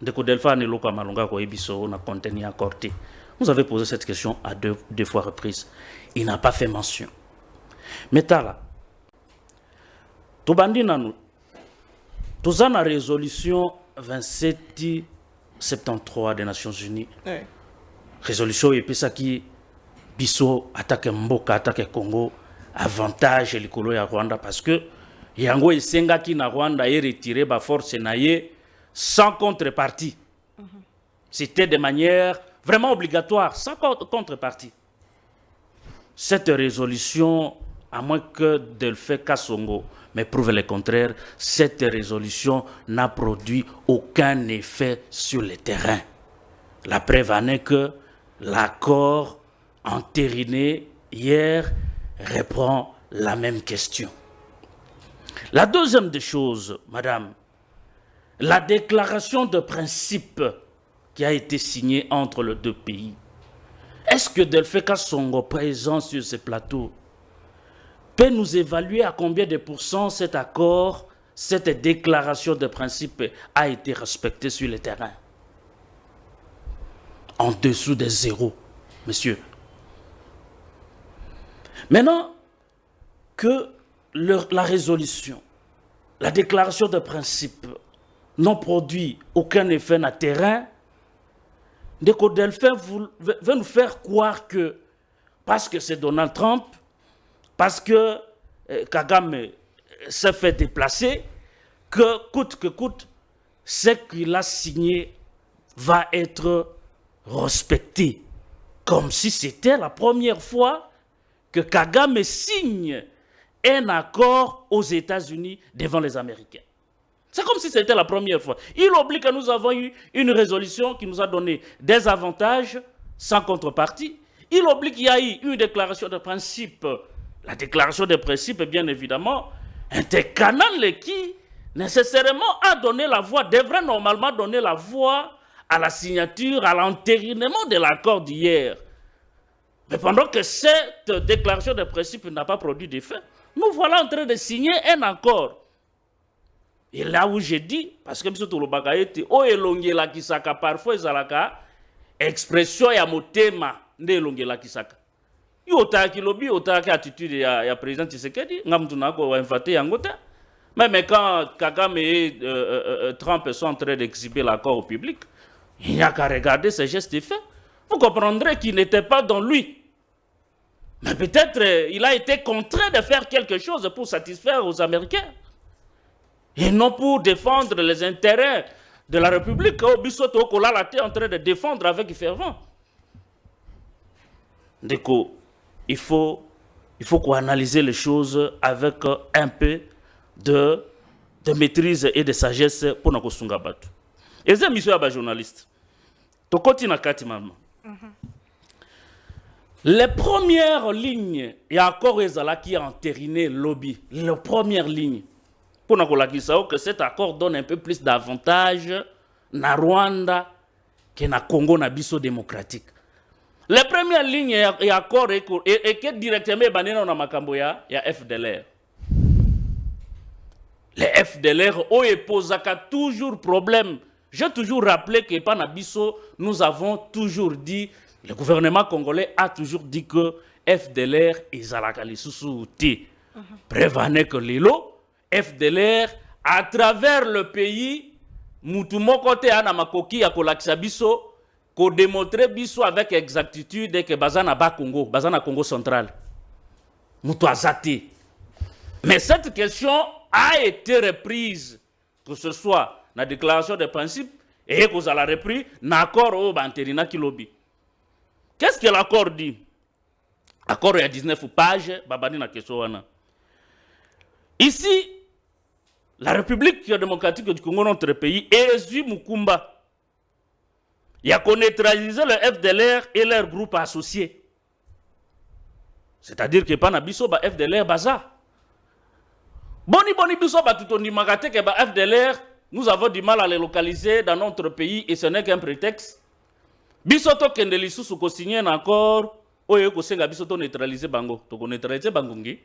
Ndeko Delphi ne loka malonga ko ebiso na contenu accordé. Vous avez posé cette question à deux fois reprises. Il n'a pas fait mention. Mais tala, tobandi nanu, tozana résolution 2773 des Nations Unies. Oui. Résolution epesaki biso attaque Mboka, attaque Congo, avantage likolo ya Rwanda parce que yango esengaki na Rwanda et retiré ba force naye sans contrepartie. C'était de manière vraiment obligatoire, sans contrepartie. Cette résolution, à moins que Delphi Kassongo me prouve le contraire, cette résolution n'a produit aucun effet sur le terrain. La preuve en est que l'accord entériné hier reprend la même question. La deuxième des choses, madame, la déclaration de principe qui a été signée entre les deux pays. Est-ce que Delphi Kassongo, présent sur ce plateau, peut nous évaluer à combien de pourcents cet accord, cette déclaration de principe a été respectée sur le terrain? En dessous de zéro, monsieur. Maintenant que la résolution, la déclaration de principe n'ont produit aucun effet dans le terrain, Ndeko Delphi veut nous faire croire que parce que c'est Donald Trump, parce que Kagame s'est fait déplacer, que coûte, ce qu'il a signé va être respecté. Comme si c'était la première fois que Kagame signe un accord aux États-Unis devant les Américains. C'est comme si c'était la première fois. Il oublie que nous avons eu une résolution qui nous a donné des avantages sans contrepartie. Il oublie qu'il y a eu une déclaration de principe. La déclaration de principe, bien évidemment, un des canaux qui nécessairement a donné la voix, devrait normalement donner la voix à la signature, à l'entérinement de l'accord d'hier. Mais pendant que cette déclaration de principe n'a pas produit d'effet, nous voilà en train de signer un accord. Et là où j'ai dit, parce que M. Touloubaka était, oh elongela kisaka, parfois ezalaka, expression ya motema, nde elongela kisaka. Yo otaki lobby, otaki attitude ya président Tshisekedi, ngamtuna ko invité yangote. Même quand Kagame et Trump sont en train d'exhiber l'accord au public, il n'y a qu'à regarder ces gestes faits. Vous comprendrez qu'il n'était pas dans lui. Mais peut-être il a été contraint de faire quelque chose pour satisfaire aux Américains. Et non pour défendre les intérêts de la République. Bissoto Okolala était en train de défendre avec fervent. Donc, il faut analyser les choses avec un peu de maîtrise et de sagesse pour nous kosunga batu. Et c'est monsieur aba journaliste. To continue kati maman. Les premières lignes, il y a encore Ezala qui a entériné lobby. Les premières lignes. Pour nous dire que cet accord donne un peu plus d'avantages na Rwanda que na Congo na biso démocratique. Les premières lignes et accords et que directement banena na makambo ya FDLR. les FDLR ont posé toujours problème. J'ai toujours rappelé que Panabiso, nous avons toujours dit, le gouvernement congolais a toujours dit que FDLR et Zalakali Sousouti. Prévenez que Lilo, FDLR, à travers le pays, Moutumo côté Anamakoki à Kolaksa Biso, qu'on démontrer Biso avec exactitude que Bazana Ba Congo, Bazana Congo central. Moutouazati. Mais cette question a été reprise, que ce soit dans la déclaration de principe et que ça l'a repris dans l'accord au Banterina Kilobi. Qu'est-ce que l'accord dit? L'accord est à 19 pages, Babani na question. Ici, la République démocratique du Congo, notre pays, est Mukumba. Il y a qu'on neutralisé le FDLR et leurs groupes associés. C'est-à-dire que Panabiso, FDLR, Baza. Boni biso batutoni magate que FDLR, nous avons du mal à les localiser dans notre pays et ce n'est qu'un prétexte. Biso to kende lisusu ko signer encore oyo ko senga biso to neutraliser bango, to ko neutraliser bangongi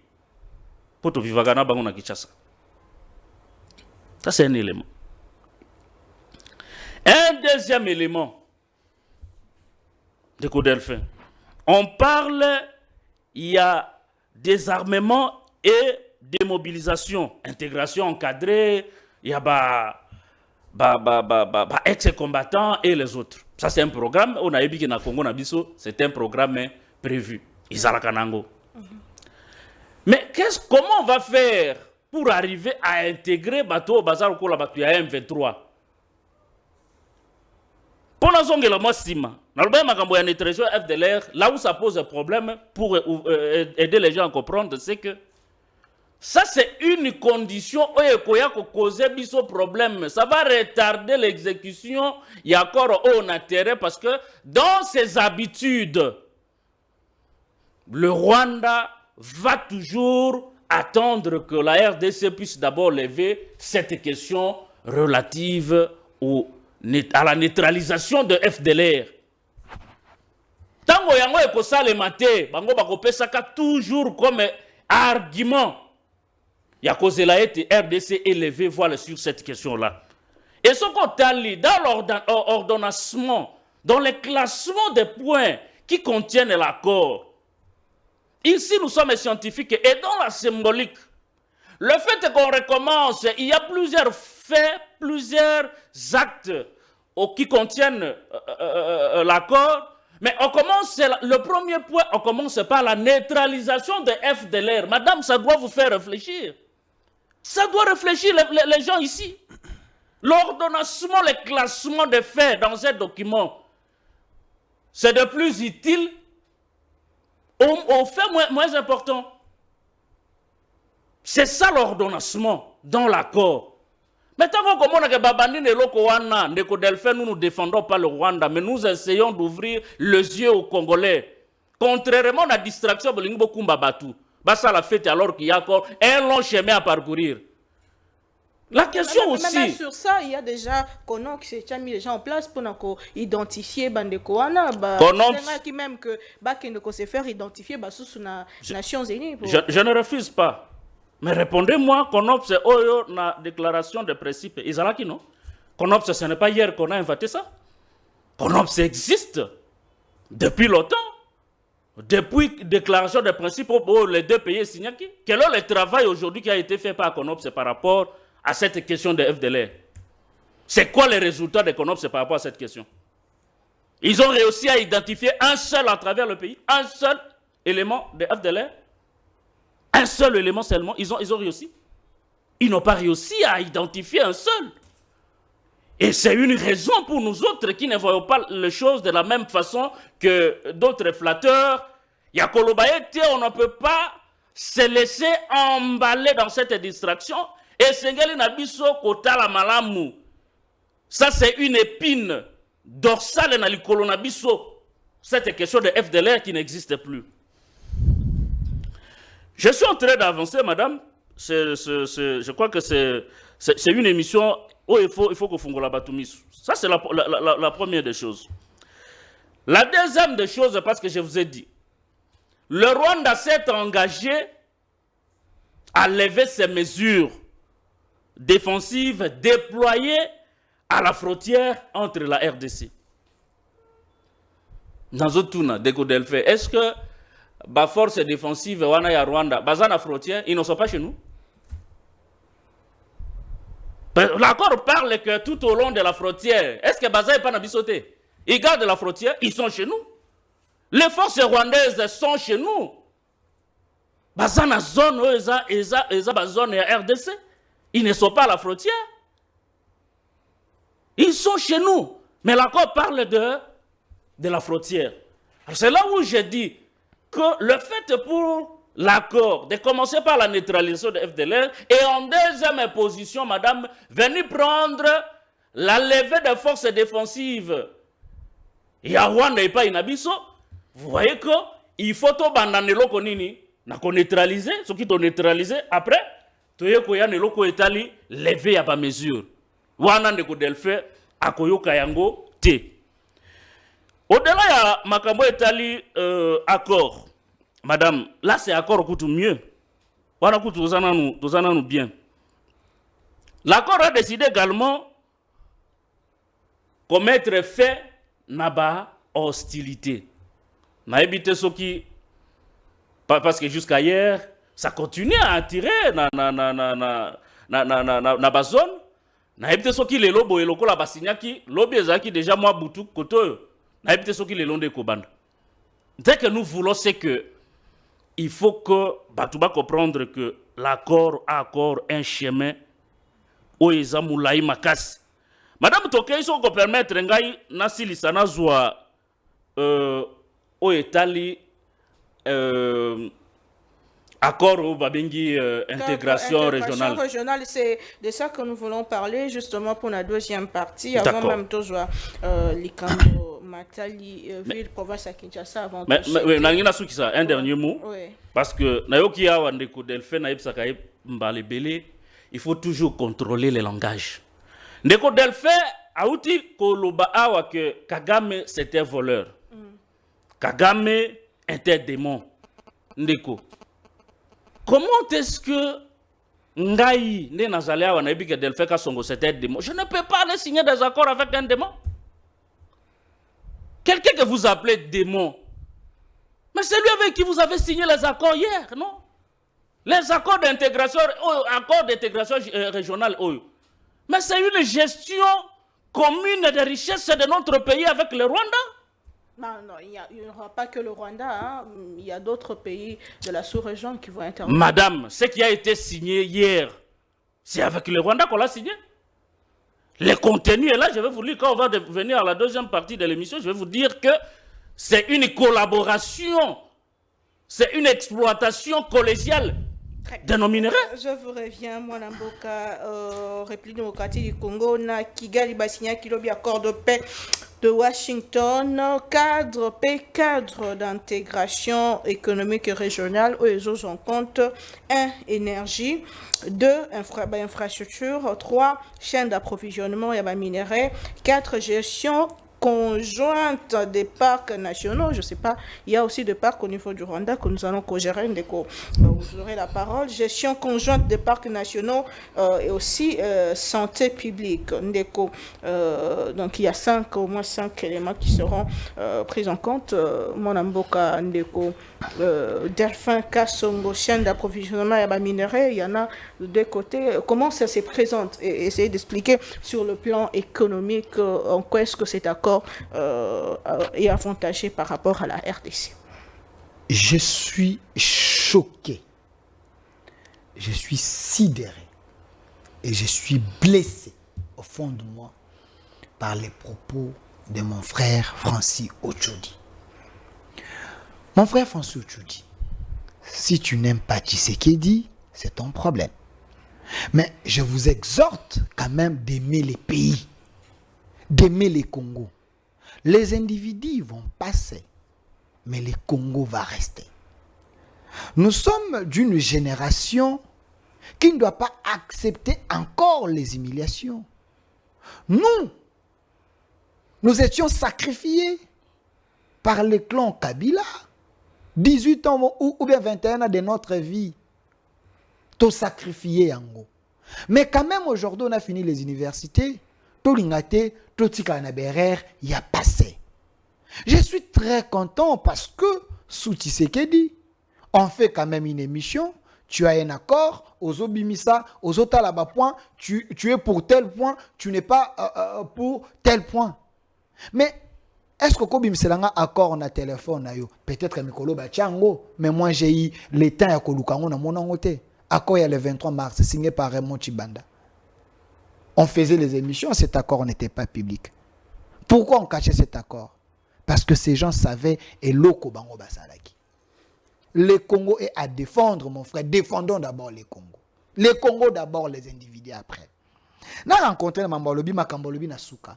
pour to vivre na bango na Kinshasa. Ça c'est un élément. Un deuxième élément de Codelphin. On parle, il y a désarmement et démobilisation, intégration encadrée, il y a ex-combattants et les autres. Ça c'est un programme, on a ébiqué na Congo Nabiso, c'est un programme prévu. Izalakanango. Mais comment on va faire pour arriver à intégrer Bato Bazar Okola Batu à M23? Pendant ce temps, FDLR, là où ça pose un problème pour aider les gens à comprendre, c'est que ça, c'est une condition où il y a causé un problème. Ça va retarder l'exécution. Il y a encore un intérêt parce que dans ses habitudes, le Rwanda va toujours attendre que la RDC puisse d'abord lever cette question relative à la neutralisation de FDLR. Tant que yango ekosa le maté, bango bakopesaka toujours comme argument. Il y a causé la RDC élevé voilà sur cette question-là. Et ce qu'on a lu dans l'ordonnancement, dans le classement des points qui contiennent l'accord, ici nous sommes scientifiques et dans la symbolique, le fait qu'on recommence, il y a plusieurs faits, plusieurs actes qui contiennent l'accord, mais on commence, le premier point, on commence par la neutralisation de FDLR. Madame, ça doit vous faire réfléchir. Ça doit réfléchir les gens ici. L'ordonnancement, le classement des faits dans un document, c'est de plus utile au fait moins important. C'est ça l'ordonnancement dans l'accord. Maintenant, comme on a Babani et Lokowana, nous ne défendons pas le Rwanda, mais nous essayons d'ouvrir les yeux aux Congolais. Contrairement à la distraction de Lingbo Kumbabatu, ça la fête alors qu'il y a encore un long chemin à parcourir. La question aussi. Même sur ça, il y a déjà Konox qui s'est mis les gens en place pour identifier Bandekoana. C'est même que Bakendeko se faire identifier sous les Nations Unies. Je ne refuse pas. Mais répondez-moi, Konops, c'est la déclaration de principe. Isalaki, non? Konops, ce n'est pas hier qu'on a inventé ça. Konops existe depuis longtemps. Depuis la déclaration de principe, les deux pays signés. Quel est le travail aujourd'hui qui a été fait par Konops par rapport à cette question de FDLR? C'est quoi les résultats de Konops par rapport à cette question? Ils ont réussi à identifier un seul à travers le pays, un seul élément de FDLR. Un seul élément seulement, ils ont réussi. Ils n'ont pas réussi à identifier un seul. Et c'est une raison pour nous autres qui ne voyons pas les choses de la même façon que d'autres flatteurs. Yakolobaete, on ne peut pas se laisser emballer dans cette distraction. Et Sengeli Nabiso Kotala Malamu. Ça, c'est une épine dorsale dans l'Ikolo Nabiso. Cette question de FDLR qui n'existe plus. Je suis en train d'avancer, madame. Je crois que c'est une émission où il faut que Fungola Batumis. Ça, c'est la première des choses. La deuxième des choses, parce que je vous ai dit, le Rwanda s'est engagé à lever ses mesures défensives déployées à la frontière entre la RDC. Est-ce que la force défensive à Rwanda, à la frontière, ils ne sont pas chez nous? L'accord parle que tout au long de la frontière, est-ce que Baza n'est pas nabisoté? Ils gardent la frontière, ils sont chez nous. Les forces rwandaises sont chez nous. Baza na zone zone RDC, ils ne sont pas à la frontière. Ils sont chez nous. Mais l'accord parle de la frontière. C'est là où je dis que le fait pour l'accord de commencer par la neutralisation de FDLR et en deuxième position, madame, venir prendre la levée des forces défensives. Il y a Rwanda et pas Inabiso. Vous voyez qu'il faut tout abandonner l'oko nini, qu'on neutraliser, ce qui sont neutralisé après, tout y a ne l'oko etali levé à pas mesure. Wana ne kodelfe akoyoka yango te. Au-delà, il y a Makambo Etali accord. Madame, là c'est accord coûte mieux. Voilà coûte nous bien. L'accord a décidé également commettre fait naba hostilité. N'a évité ce qui, parce que jusqu'à hier, ça continue à attirer na zone. N'a évité ce qui les lobo et loko la basigna qui lobby ezaki déjà moi boutou koto. N'a évité ce qui les long de Kobanda. Dès que nous voulons, c'est que il faut que Batouba comprendre que l'accord a encore un chemin où ils ont moulay makas. Madame Toké, ils sont permettre ngai nasili sana zwa au Italie accord au Babengi intégration régionale. Régionale, c'est de ça que nous voulons parler justement pour la deuxième partie. Avant même de jouer l'Ikambo Matali, ville province à Kinshasa. Avant mais un dernier mot. Oui. Parce que Nayoki Awandeko Delphin Naïb Sakaïb Mbalebele, il faut toujours contrôler le langage. Ndeko Delphin a outi Koloba Awa que Kagame c'était voleur. Kagame était démon. Ndeko. Comment est-ce que Ngaï, né Nazalea, on a dit que Delphin Kassongo c'était démon? Je ne peux pas aller signer des accords avec un démon. Quelqu'un que vous appelez démon, mais c'est lui avec qui vous avez signé les accords hier, non? Les accords d'intégration régionale. Mais c'est une gestion commune des richesses de notre pays avec le Rwanda. Non, il n'y aura pas que le Rwanda, hein. Il y a d'autres pays de la sous-région qui vont intervenir. Madame, ce qui a été signé hier, c'est avec le Rwanda qu'on l'a signé. Le contenu est là, je vais vous lire, quand on va venir à la deuxième partie de l'émission, je vais vous dire que c'est une collaboration, c'est une exploitation collégiale de nos minerais. Je vous reviens, moi, Namboka, République démocratique du Congo, na Kigali Basigna Kilobi, accord de paix de Washington, cadre d'intégration économique et régionale, où les autres en compte 1. Énergie, 2. Infrastructure, 3. Chaîne d'approvisionnement et minerais, 4. Gestion conjointe des parcs nationaux, je ne sais pas, il y a aussi des parcs au niveau du Rwanda que nous allons co-gérer, vous aurez la parole, gestion conjointe des parcs nationaux et aussi santé publique. Donc il y a au moins 5 éléments qui seront pris en compte. Monamboka Ndeko, Delphin Kassongo, chaîne d'approvisionnement et minerais, il y en a de deux côtés. Comment ça se présente et essayer d'expliquer sur le plan économique en quoi est-ce que cet accord est avantagé par rapport à la RDC. Je suis choqué, je suis sidéré et je suis blessé au fond de moi par les propos de mon frère Francis Ochoudi. Mon frère Francis Ochoudi, si tu n'aimes pas Tshisekedi, c'est ton problème. Mais je vous exhorte quand même d'aimer les pays, d'aimer les Congos. Les individus vont passer, mais le Congo va rester. Nous sommes d'une génération qui ne doit pas accepter encore les humiliations. Nous étions sacrifiés par le clan Kabila. 18 ans ou bien 21 ans de notre vie, tout sacrifié en gros. Mais quand même, aujourd'hui, on a fini les universités. Tout l'ingate, tout il y a passé. Je suis très content parce que, sous Tshisekedi, on fait quand même une émission. Tu as un accord, aux Obimisa, aux Otalaba point, tu es pour tel point, tu n'es pas pour tel point. Mais est-ce que Kobim Selanga accord on a téléphone peut-être Mikolo Bachango, mais moi j'ai eu le temps à Kolukango na mon angoté. Accord il y a le 23 mars signé par Raymond Chibanda. On faisait les émissions, cet accord n'était pas public. Pourquoi on cachait cet accord? Parce que ces gens savaient et l'oko bango basalaki. Le Congo est à défendre, mon frère. Défendons d'abord les Congos. Les Congos d'abord, les individus après. N'a rencontré Mambolobi, Makambolobi, Nasuka.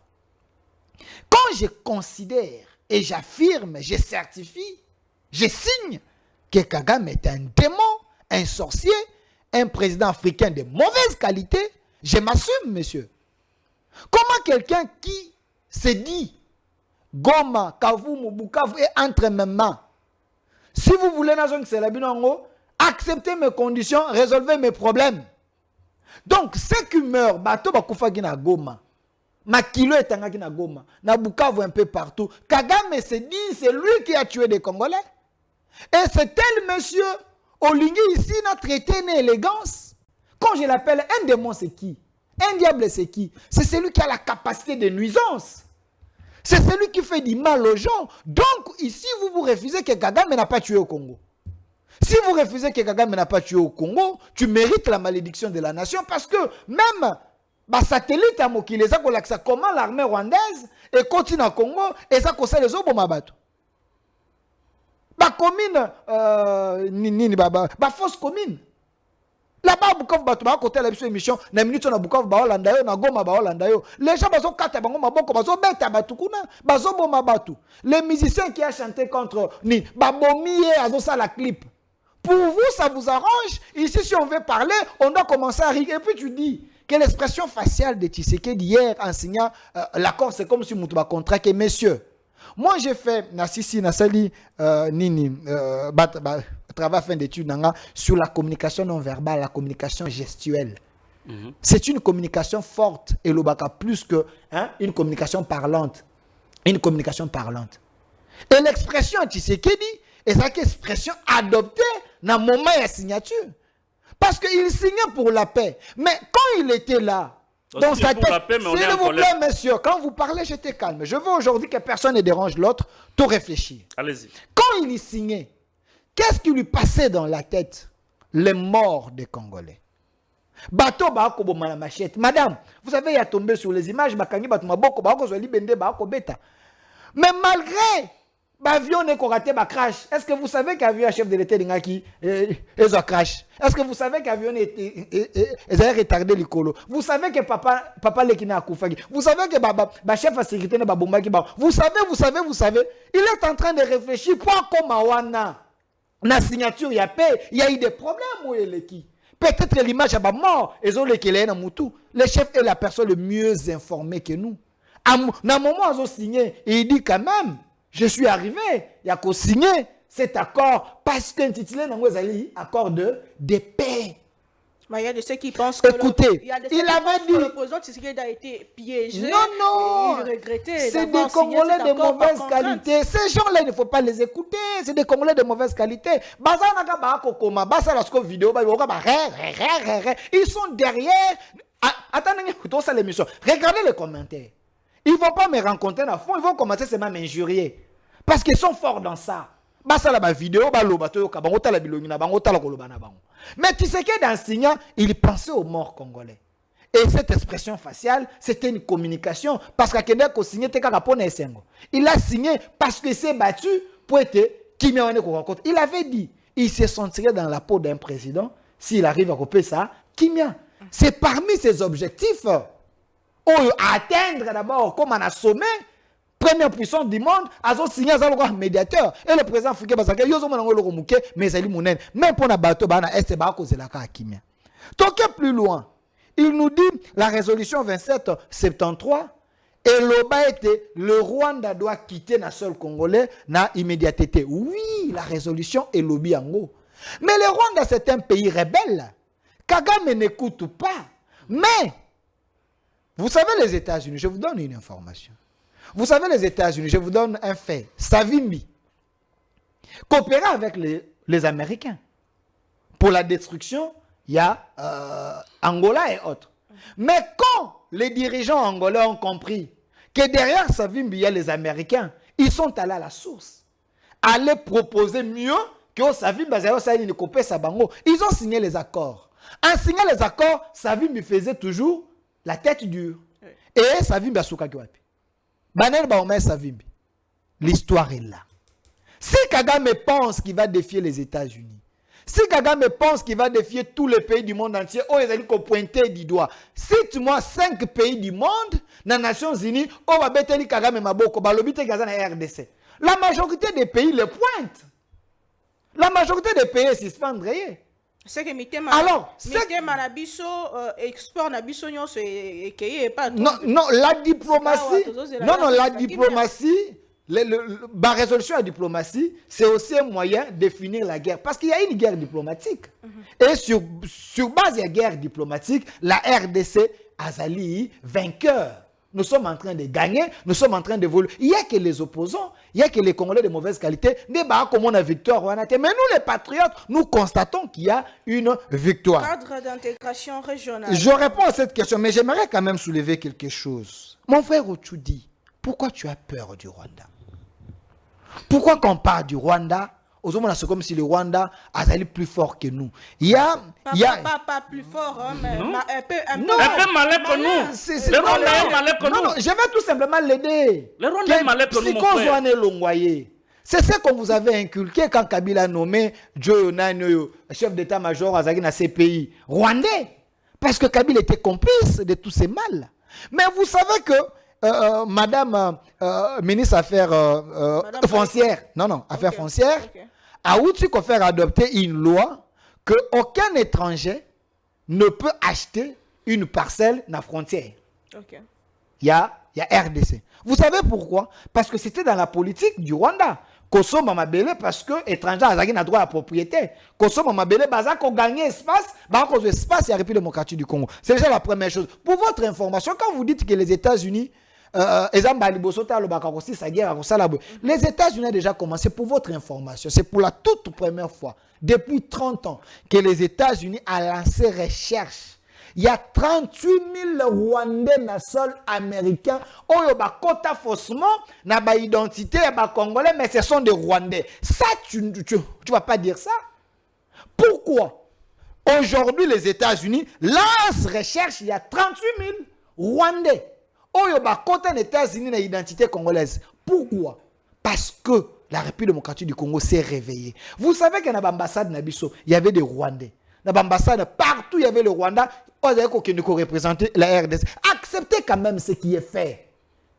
Quand je considère et j'affirme, je certifie, je signe que Kagame est un démon, un sorcier, un président africain de mauvaise qualité, je m'assume, monsieur. Comment quelqu'un qui se dit Goma, Kavumu, Bukavu est entre mes mains? Si vous voulez, acceptez mes conditions, résolvez mes problèmes. Donc, ceux qui meurent, bateau bakufagi na Goma, Makilo est na Goma, na Bukavu un peu partout. Kagame se dit, c'est lui qui a tué des Congolais. Et c'est tel monsieur, Olingi ici, n'a traité une élégance. Quand je l'appelle un démon, c'est qui? Un diable, c'est qui? C'est celui qui a la capacité de nuisance. C'est celui qui fait du mal aux gens. Donc, ici, vous refusez que Kagame n'a pas tué au Congo. Si vous refusez que Kagame n'a pas tué au Congo, tu mérites la malédiction de la nation parce que même satellite à Mokile, ça comment l'armée rwandaise et continue au Congo et ça cause les autres mabato. Commune, fausse commune. Là-bas, Bukavu batu ba côté la émission, na minute na Bukavu ba Holanda yo, na Goma ba Holanda yo. Les gens bazo kata bango maboko bazo beta batu kuna, bazo boma batu. Les musiciens qui a chanté contre ni babomi azo ça la clip. Pour vous ça vous arrange? Ici si on veut parler, on doit commencer à rire et puis tu dis que l'expression faciale de Tshisekedi hier en signant l'accord c'est comme si mutuba contrat que messieurs. Moi j'ai fait na sisi na sali travail fin d'études sur la communication non verbale, la communication gestuelle. C'est une communication forte et l'obaka plus que une communication parlante. Une communication parlante. Et l'expression Tshisekedi est cette expression adoptée dans le moment de la signature. Parce qu'il signait pour la paix. Mais quand il était là, dans sa tête, s'il vous plaît, messieurs, quand vous parlez, j'étais calme. Je veux aujourd'hui que personne ne dérange l'autre, tout réfléchir. Allez-y. Quand il y signait, qu'est-ce qui lui passait dans la tête? Les morts des Congolais. Bateau Bako la machette. Madame, vous savez, il y a tombé sur les images, mais malgré l'avion n'est raté, crash. Est-ce que vous savez qu'avion chef de l'État d'Ingaki a crash? Est-ce que vous savez qu'avion est retardé l'icolo? Vous savez que papa Lekina a koufagi? Vous savez que chef de sécurité n'a pas bombaki? Vous savez, il est en train de réfléchir pour Komawana. La signature, il y a eu des problèmes où il est qui? Peut-être l'image a pas mort. Le chef est la personne le mieux informée que nous. À un moment où ils ont signé, il dit quand même, je suis arrivé, il y a qu'à signer cet accord parce qu'un titulaire dans accord de paix. Il y a de ceux qui pensent que écoutez, il avait dit le président Tshisekedi a été piégé. Non, il regrettait. C'est des Congolais de mauvaise qualité. Ces gens-là, il ne faut pas les écouter. C'est des Congolais de mauvaise qualité. Ils sont derrière. Attendez, écoutons ça l'émission. Regardez les commentaires. Ils ne vont pas me rencontrer à fond. Ils vont commencer seulement à m'injurier. Parce qu'ils sont forts dans ça. Mais tu sais que dans signant, il pensait aux morts congolais. Et cette expression faciale, c'était une communication. Parce qu'il a signé, il a signé parce qu'il s'est battu pour être Kimia. Il avait dit, il se sentirait dans la peau d'un président s'il arrive à couper ça. Kimia, c'est parmi ses objectifs. Atteindre d'abord, comme on a sommé, première puissance du monde, a signé un médiateur. Et le président africain, mais même pour la bateau, c'est la Kimia. Donc, plus loin, il nous dit la résolution 2773, et l'Oba était le Rwanda doit quitter la seule Congolais na immédiateté. Oui, la résolution est l'Obi Ango. Mais le Rwanda, c'est un pays rebelle. Kagame n'écoute pas. Mais, vous savez les États-Unis, je vous donne une information. Vous savez les États-Unis, je vous donne un fait. Savimbi coopérait avec les Américains. Pour la destruction, il y a Angola et autres. Mais quand les dirigeants angolais ont compris que derrière Savimbi, il y a les Américains, ils sont allés à la source. Aller proposer mieux que Savimbi, ils ont signé les accords. En signant les accords, Savimbi faisait toujours la tête dure. Et Savimbi a soukakiwapi. Banel Baomer Savimbi. L'histoire est là. Si Kagame pense qu'il va défier les États-Unis, si Kagame pense qu'il va défier tous les pays du monde entier, oh, ils ont pointé du doigt. Cite-moi 5 pays du monde, dans les Nations Unies, oh, va beteli Kagame Maboko, balobite Gazan et RDC. La majorité des pays le pointent. La majorité des pays suspendent. C'est que alors, export nabiso nyonso ekeye pas. Non, la diplomatie. Non, la diplomatie. La résolution à la diplomatie, c'est aussi un moyen de finir la guerre. Parce qu'il y a une guerre diplomatique. Et sur base de la guerre diplomatique, la RDC Azali vainqueur. Nous sommes en train de gagner, nous sommes en train d'évoluer. Il n'y a que les opposants, il n'y a que les Congolais de mauvaise qualité. Débat comme on a victoire. Mais nous, les patriotes, nous constatons qu'il y a une victoire. Cadre d'intégration régionale. Je réponds à cette question, mais j'aimerais quand même soulever quelque chose. Mon frère Ochudi, pourquoi tu as peur du Rwanda? Pourquoi quand on parle du Rwanda, c'est comme si le Rwanda allait plus fort que nous. Il y a pas plus fort, hein, mais un peu malin que nous. Le Rwanda est malin que nous. Non, je vais tout simplement l'aider. Le Rwanda est malin que nous, mon frère. C'est ce qu'on vous avait inculqué quand Kabila a nommé Joe Nano, chef d'état-major à na CPI rwandais. Parce que Kabila était complice de tous ces mal. Mais vous savez que Madame ministre Affaires foncières, Affaires foncières, a aussi faire adopter une loi que aucun étranger ne peut acheter une parcelle dans la frontière. Il y a RDC. Vous savez pourquoi? Parce que c'était dans la politique du Rwanda. Koso Mamabele, parce que l'étranger a droit à la propriété. Koso Mamabele, bazako gagner espace, bazako espace, il y a la République démocratique du Congo. C'est déjà la première chose. Pour votre information, quand vous dites que les États-Unis, les États-Unis ont déjà commencé, pour votre information, c'est pour la toute première fois, depuis 30 ans, que les États-Unis ont lancé recherche. Il y a 38 000 Rwandais dans le sol américain. Oh, il y a faussement, na ba identité, ba Congolais, mais ce sont des Rwandais. Ça, tu ne vas pas dire ça. Pourquoi? Aujourd'hui, les États-Unis lancent recherche, il y a 38 000 Rwandais. Oh, il y a des États-Unis dans l'identité congolaise. Pourquoi? Parce que la République démocratique du Congo s'est réveillée. Vous savez qu'à l'ambassade Nabiso, il y avait des Rwandais. Dans l'ambassade, partout, il y avait le Rwanda. Qui ne représenter la RDC. Acceptez quand même ce qui est fait.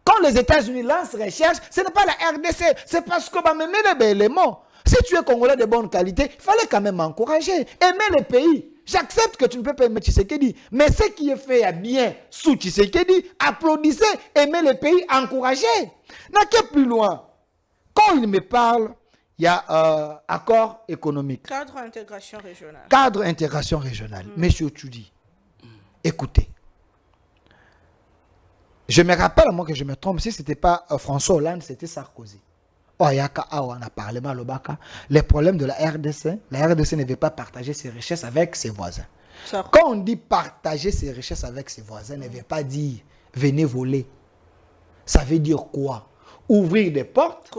Quand les États-Unis lancent recherche, ce n'est pas la RDC. C'est parce que même les éléments. Si tu es Congolais de bonne qualité, il fallait quand même encourager. Aimer le pays. J'accepte que tu ne peux pas aimer Tshisekedi. Mais ce qui est fait à bien sous Tshisekedi, applaudissez, aimez le pays, encouragez. N'a qu'à plus loin. Quand il me parle, il y a accord économique. Cadre intégration régionale. Cadre intégration régionale. Monsieur Tchoudi, écoutez. Je me rappelle, moi, que je me trompe, si ce n'était pas François Hollande, c'était Sarkozy. Oh, on a parlé mal au Baka. Les problèmes de la RDC ne veut pas partager ses richesses avec ses voisins. Quand on dit partager ses richesses avec ses voisins, ne veut pas dire venez voler. Ça veut dire quoi? Ouvrir des portes.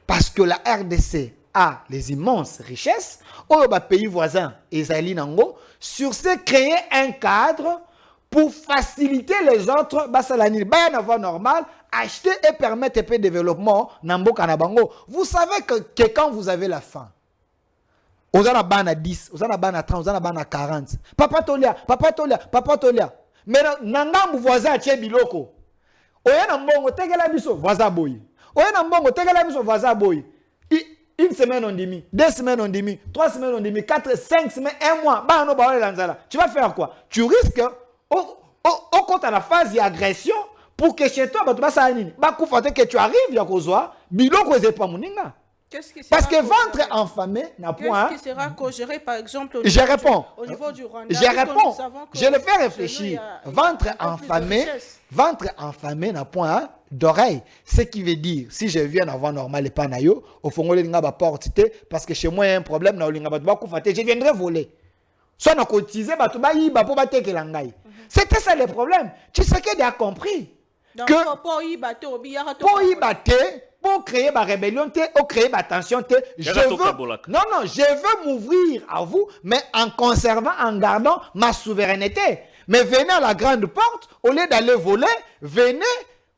Parce que la RDC a les immenses richesses. Au pays voisin, Ezali Nango, sur ce, créer un cadre pour faciliter les autres, normal, acheter et permettre un peu de développement. Vous savez que quand vous avez la faim, vous en avez à 10, vous en avez à 30, vous en avez à 40. Papa Tolia. Mais vous voisin à Tchebiloko. Oyena mbongo tegela biso voisin boy. Oyena mbongo tegela biso voisin boy. Une semaine on demi, 2 semaines on demi, 3 semaines on demi, 4, 5 semaines, 1 mois. Tu vas faire quoi? Tu risques au compte à la phase d'agression pour que chez toi, que tu arrives à cause biloko pas moninga. Parce que ventre enfamé n'a point... Qu'est-ce qui sera co-géré, par exemple, je réponds. Au niveau du Rwanda? Je réponds. Je le fais réfléchir. Ventre enfamé n'a point d'oreille. Ce qui veut dire, si je viens avoir normal et pas naïo, au fond, parce que chez moi, il y a un problème, je viendrai voler. Soit on a cotisé, c'était ça le problème. Tu sais qu'il a compris. Donc, que pour créer ma rébellion, pour créer ma tension, je veux m'ouvrir à vous, mais en conservant, en gardant ma souveraineté. Mais venez à la grande porte, au lieu d'aller voler, venez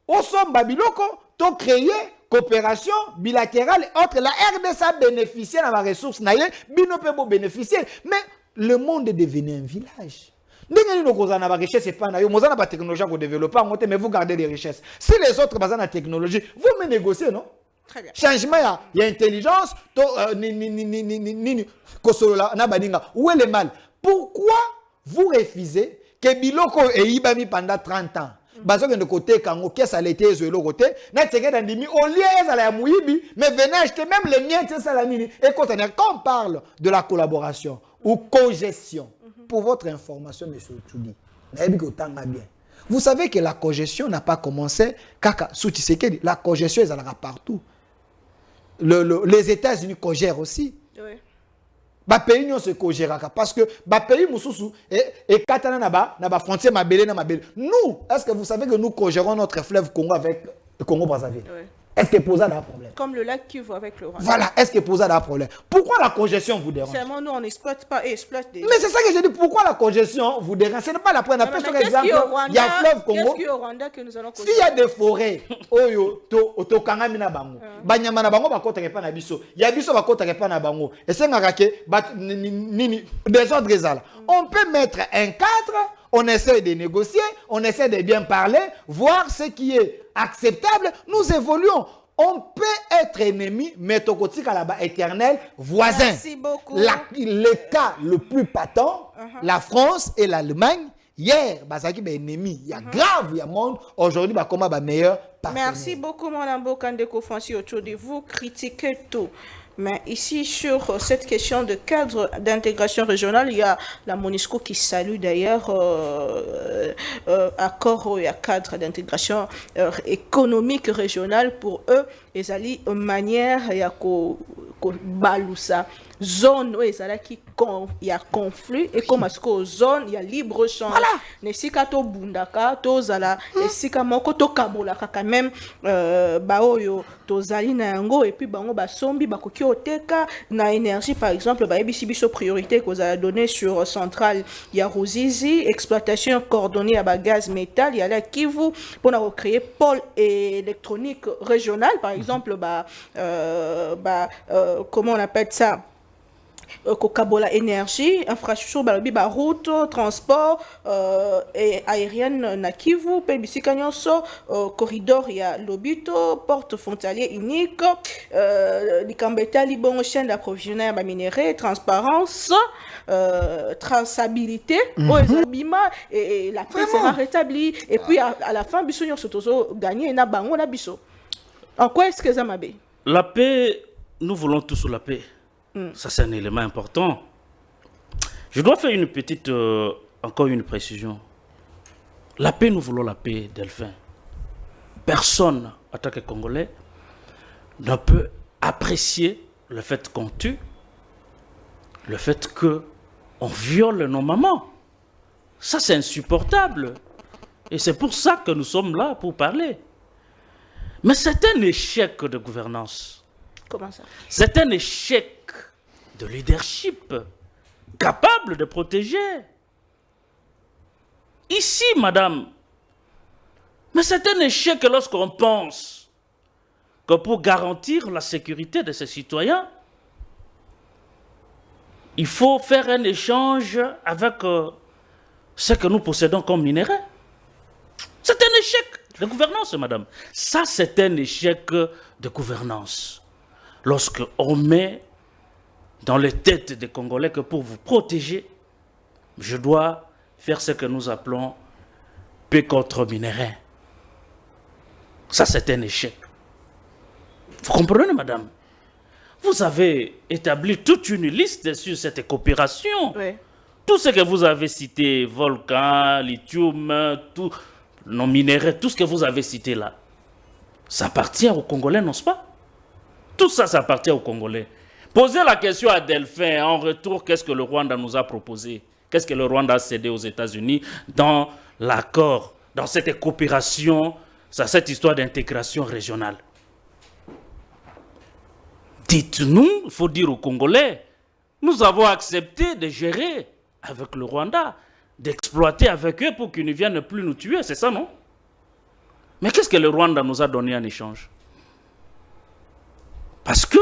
au son Babiloko, pour créer coopération bilatérale entre la RDC a bénéficié de la ressource, Bino peut bénéficier. Mais le monde est devenu un village. Nous avons des richesses, nous avons des technologies pour développer, mais vous gardez les richesses. Si les autres ont la technologie, vous me négociez, non? Très bien. Changement, il y a intelligence, où est le mal? Pourquoi vous refusez que Biloko et Ibami pendant 30 ans? Parce que de côté, quand on caisse à l'été, côté, au lieu à mais venez acheter même les miens, et quand on parle de la collaboration ou cogestion, pour votre information, M. Tchoudi, vous savez que la cogestion n'a pas commencé, la cogestion est partout. Les États-Unis cogèrent aussi. Oui. Les pays ne se cogèrent pas parce que les pays et katana na frontière mabélé na mabélé. Nous, est-ce que vous savez que nous cogérons notre fleuve Congo avec le Congo-Brazzaville? Oui. Est-ce que Posa a un problème? Comme le lac Kivu avec le Rwanda. Voilà, est-ce que Posa a un problème? Pourquoi la congestion vous dérange? Seulement nous, on n'exploite pas et exploite des... Mais c'est ça que je dis, pourquoi la congestion vous dérange? Ce n'est pas la première. Par exemple, il y a fleuve Congo. Qu'est-ce qu'il y a au Rwanda que nous allons causer? S'il y a des forêts, to kangami na bango. Banyama na bango bakota kepa na biso. Ya biso bakota kepa na bango. Et c'est ngakake des autres ezala. On peut mettre un cadre, on essaie de négocier, on essaie de bien parler, voir ce qui est acceptable, nous évoluons. On peut être ennemi, mais tokotika là-bas éternel, voisin. Merci beaucoup. Le cas le plus patent, la France et l'Allemagne, hier, bazaki ba ennemi, il y a grave, il y a monde, aujourd'hui ba comment ba meilleur partenaire. Merci beaucoup mon ambo Kandeko Francis Ochoudi, vous critiquez tout. Mais ici, sur cette question de cadre d'intégration régionale, il y a la MONUSCO qui salue d'ailleurs accord et cadre d'intégration économique régionale pour eux. Ils allaient une manière, il y a balousa zone où il y a conflit et comme à zone il y a libre champ. Voilà. Nesika to bundaka to zala nesika moko to kabolaka quand même baoyo to zali na yango et puis bango ba sombi ba koki oteka na énergie par exemple ba ebisi biso priorité qu'on a donné sur centrale ya Ruzizi, exploitation coordonnée à ba gaz métal, il y a la Kivu pour na recréer pôle électronique régional par exemple comment on appelle ça, Kokabola énergie, infrastructure, route, transport et aérienne na Kivu, Pebisika nyonso, corridor ya Lobito, porte frontalier unique, likambeta libongo chaîne d'approvisionnement ba minéraux, transparence, traçabilité, et la paix sera rétablie et puis à la fin biso nyonso tozo gagner na bango na biso. En quoi est-ce que ça m'a bé? La paix, nous voulons tous la paix. Ça, c'est un élément important. Je dois faire une petite, encore une précision. La paix, nous voulons la paix, Delphin. Personne, en tant que Congolais, ne peut apprécier le fait qu'on tue, le fait qu'on viole nos mamans. Ça, c'est insupportable. Et c'est pour ça que nous sommes là, pour parler. Mais c'est un échec de gouvernance. Comment ça? C'est un échec de leadership capable de protéger. Ici, madame, mais c'est un échec lorsqu'on pense que pour garantir la sécurité de ses citoyens, il faut faire un échange avec ce que nous possédons comme minerais. C'est un échec de gouvernance, madame. Ça, c'est un échec de gouvernance. Lorsqu'on met dans les têtes des Congolais que pour vous protéger, je dois faire ce que nous appelons paix contre minerais. Ça, c'est un échec. Vous comprenez, madame? vous avez établi toute une liste sur cette coopération. Oui. Tout ce que vous avez cité, volcan, lithium, tout, nos minéraux, tout ce que vous avez cité là, ça appartient aux Congolais, n'est-ce pas? Tout ça, ça appartient aux Congolais. Posez la question à Delphin, en retour, qu'est-ce que le Rwanda nous a proposé? Qu'est-ce que le Rwanda a cédé aux États-Unis dans l'accord, dans cette coopération, cette histoire d'intégration régionale? Dites-nous, il faut dire aux Congolais, nous avons accepté de gérer avec le Rwanda, d'exploiter avec eux pour qu'ils ne viennent plus nous tuer, c'est ça, non? Mais qu'est-ce que le Rwanda nous a donné en échange? Parce que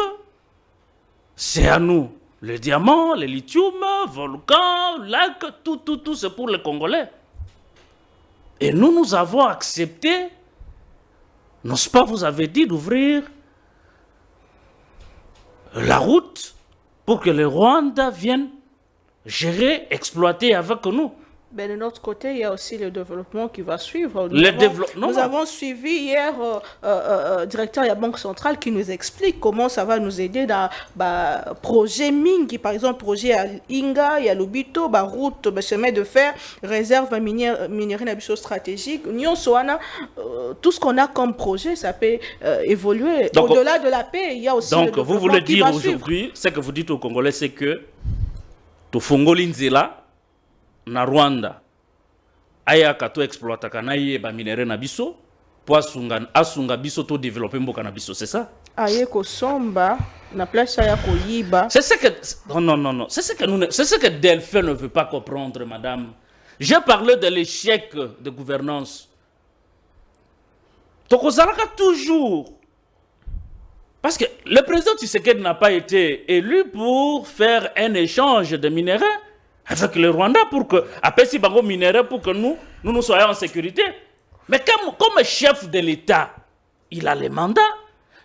c'est à nous. Le diamant, le lithium, volcan, lac, tout, c'est pour les Congolais. Et nous avons accepté, n'est-ce pas, vous avez dit d'ouvrir la route pour que le Rwanda vienne gérer, exploiter avec nous. Ben, de notre côté, il y a aussi le développement qui va suivre. Nous avons suivi hier directeur de la Banque centrale qui nous explique comment ça va nous aider dans le projet Mingi, par exemple, projet à Inga, il y a Lobito, route, chemin de fer, réserve minière stratégique. Tout ce qu'on a comme projet, ça peut évoluer. Au-delà de la paix, il y a aussi le développement. Donc, vous voulez dire aujourd'hui, ce que vous dites aux Congolais, c'est que tout Fongolinzela, na Rwanda aya kato exploiter kana yeba minéraux na biso pour asunga biso to développer mboka na biso, c'est ça? Aye ko somba na place ya ko yiba. C'est ce que non, c'est ce que Delphin ne veut pas comprendre, madame. J'ai parlé de l'échec de gouvernance. Tokozalaka toujours. Parce que le président Tshisekedi n'a pas été élu pour faire un échange de minéraux avec le Rwanda pour que, après si bango minéraux pour que nous soyons en sécurité. Mais comme chef de l'État, il a le mandat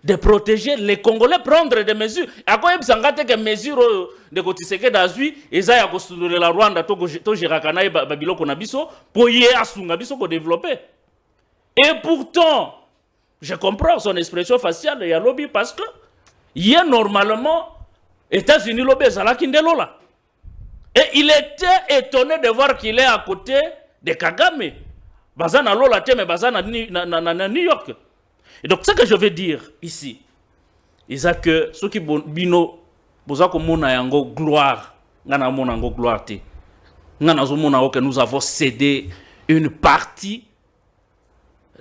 de protéger les Congolais, prendre des mesures. À quoi il s'engage que mesures de Tshisekedi d'Azui, et ça y a construit la Rwanda, to Jirakana et Babilo Konabiso, pour y asunga biso ko développer. Et pourtant, je comprends son expression faciale, il y a lobby parce que, il y a normalement, États-Unis lobby, là. Et il était étonné de voir qu'il est à côté de Kagame. Bazana Lola mais Bazana New York. Et donc, ce que je veux dire ici, c'est que ceux qui bino, bozako mona yango gloire, ngana mona yango gloire te. Ngana zo mona que nous avons cédé une partie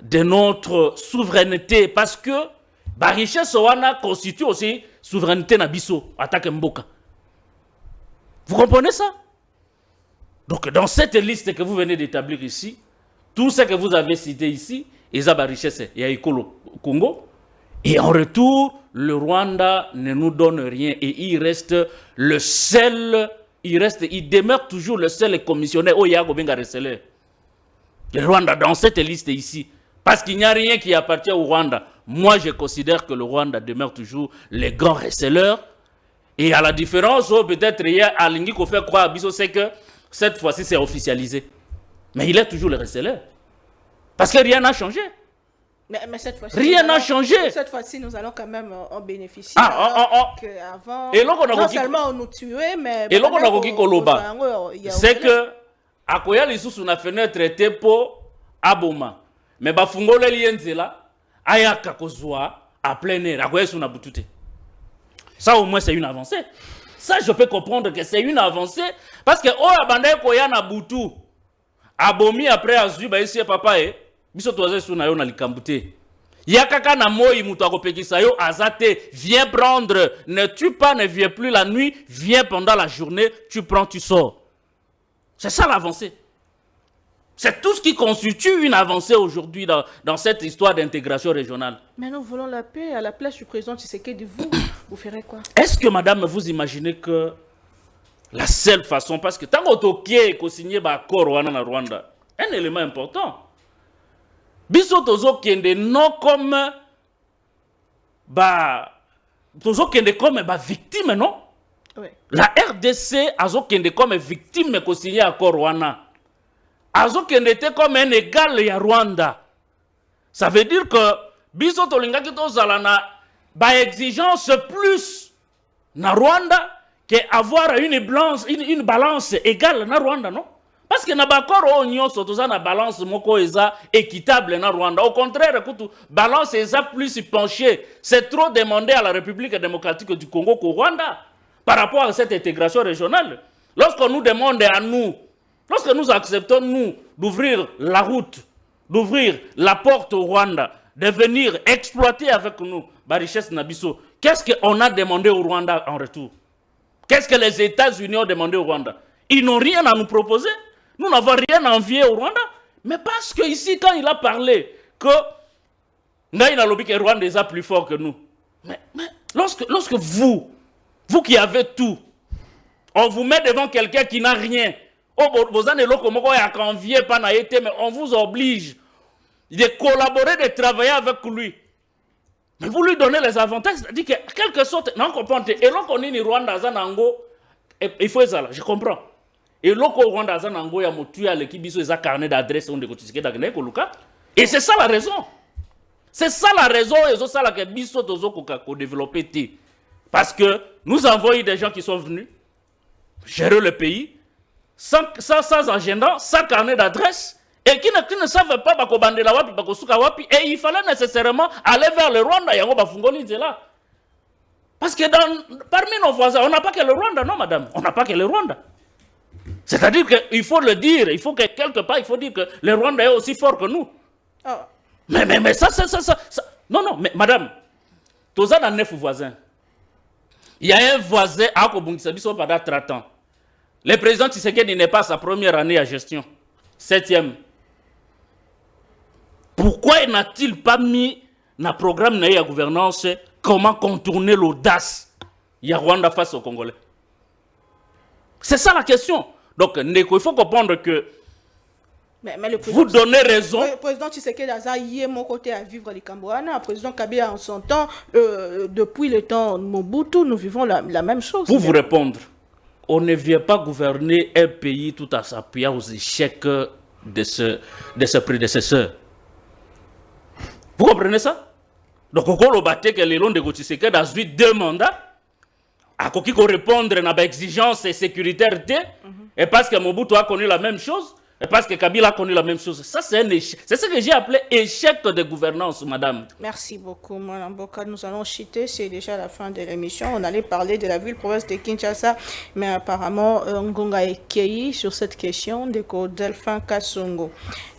de notre souveraineté parce que la richesse wana constitue aussi souveraineté na biso attaque mboka. Vous comprenez ça? Donc dans cette liste que vous venez d'établir ici, tout ce que vous avez cité ici, ils ont la richesse, il y a le Congo, et en retour, le Rwanda ne nous donne rien et il reste le seul, il demeure toujours le seul commissionnaire au Yago Benga Reseller. Le Rwanda dans cette liste ici, parce qu'il n'y a rien qui appartient au Rwanda. Moi, je considère que le Rwanda demeure toujours les grands receleurs. Et à la différence, peut-être, il y a Alingi qu'on fait croire à Bisso, c'est que cette fois-ci, c'est officialisé. Mais il est toujours le receleur. Parce que rien n'a changé. Mais cette fois-ci, rien n'a changé. Cette fois-ci, nous allons quand même en bénéficier. Avant, et non seulement on nous tuait, mais... Et là, on a dit Koloba. C'est que, à quoi il y a sous la fenêtre était pour Aboma. Mais bafungo le lienzela, ayaka kozwa à plein air. À quoi est-ce qu'on a boutouté? Ça au moins c'est une avancée. Ça je peux comprendre que c'est une avancée. Parce que oh abandé koya na boutou. Abomi après azu ba ici papa biso toze suna yo na likambute. Yakaka na moi mutu akopekisa yo azate, viens prendre, ne tue pas, ne viens plus la nuit, viens pendant la journée, tu prends, tu sors. C'est ça l'avancée. C'est tout ce qui constitue une avancée aujourd'hui dans cette histoire d'intégration régionale. Mais nous voulons la paix. À la place du président Tshisekedi, vous ferez quoi? Est-ce que, madame, vous imaginez que la seule façon, parce que tant qu'on signé l'accord na Rwanda, un élément important, biso tozo kende non comme victime, non? Oui. La RDC a kende comme victime qu'on signé l'accord Rwanda. Azokende était comme un égal à Rwanda. Ça veut dire que biso tolinga ki tozala na ba exigence plus na Rwanda qu'avoir une balance égale na Rwanda, non? Parce que na bakoro onyo sotoza na balance moko eza équitable na Rwanda. Au contraire, écoute, balance eza plus penchée. C'est trop demandé à la République démocratique du Congo qu'au Rwanda par rapport à cette intégration régionale. Lorsqu'on nous demande à nous, lorsque nous acceptons nous d'ouvrir la route, d'ouvrir la porte au Rwanda, de venir exploiter avec nous la richesse Nabiso, qu'est-ce qu'on a demandé au Rwanda en retour? Qu'est-ce que les États-Unis ont demandé au Rwanda? Ils n'ont rien à nous proposer. Nous n'avons rien à envier au Rwanda. Mais parce que ici, quand il a parlé que le Rwanda est plus fort que nous, mais lorsque vous qui avez tout, on vous met devant quelqu'un qui n'a rien, mais on vous oblige de collaborer, de travailler avec lui. Mais vous lui donnez les avantages, c'est-à-dire que quelque sorte, non comprendre. Et là qu'on est au Rwanda, il faut ça, je comprends. Et là qu'on Rwanda, il y a motu à l'équipe, il y a carnet d'adresse, on et c'est ça la raison. C'est ça la raison, et c'est ça la que biso tozo ko développer. Parce que nous avons eu des gens qui sont venus gérer le pays sans agenda, sans carnet d'adresse. Et qui ne savent pas et il fallait nécessairement aller vers le Rwanda. Parce que parmi nos voisins, on n'a pas que le Rwanda, non madame, on n'a pas que le Rwanda. C'est-à-dire qu'il faut le dire, il faut que quelque part, il faut dire que le Rwanda est aussi fort que nous. Oh. Mais ça. Non, mais madame, tous à 9 voisins. Il y a un voisin à Kobungisabiso pendant 30 ans. Le président Tshisekedi n'est pas sa première année à gestion. 7e. Pourquoi n'a-t-il pas mis dans le programme de gouvernance comment contourner l'audace de Rwanda face aux Congolais? C'est ça la question. Donc, il faut comprendre que mais le vous donnez raison. Le président Tshisekedi a mon côté à vivre les Cambouana. Le président Kabila en son temps, depuis le temps Mobutu, nous vivons la même chose. Pour vous répondre, on ne vient pas gouverner un pays tout en s'appuyant aux échecs de ce prédécesseur. Vous comprenez ça? Donc, on peut battre que les longs de Tshisekedi a eu 2 mandats. À quoi répondre à l'exigence sécuritaire et parce que Mobutu a connu la même chose et parce que Kabila a connu la même chose. Ça, c'est un échec. C'est ce que j'ai appelé échec de gouvernance, madame. Merci beaucoup, madame Boka. Nous allons chuter. C'est déjà la fin de l'émission. On allait parler de la ville-province de Kinshasa, mais apparemment, Ngonga est cueilli sur cette question de Delphin Kassongo.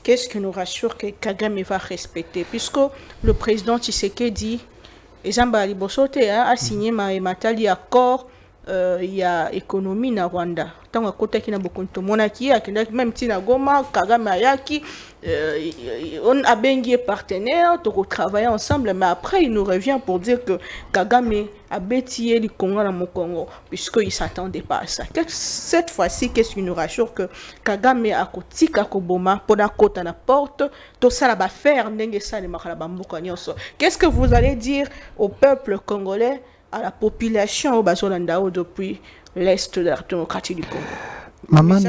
Qu'est-ce qui nous rassure que Kagame va respecter? Puisque le président Tshisekedi Ezamba Libosote a signé matali accord il y a économie na Rwanda. Tant à côté qui n'a beaucoup de monaki, même Tina Goma, Kagame Ayaki, on a bien des partenaires, on travaille ensemble, mais après il nous revient pour dire que Kagame a bêtillé le Congo dans mon Congo, puisqu'il ne s'attendait pas à ça. Cette fois-ci, qu'est-ce qui nous rassure que Kagame a côté Kakoboma, pour la côte à la porte, tout ça va faire, qu'est-ce que vous allez dire au peuple congolais, à la population au Bazolandao depuis l'Est de la démocratie du Congo? Maman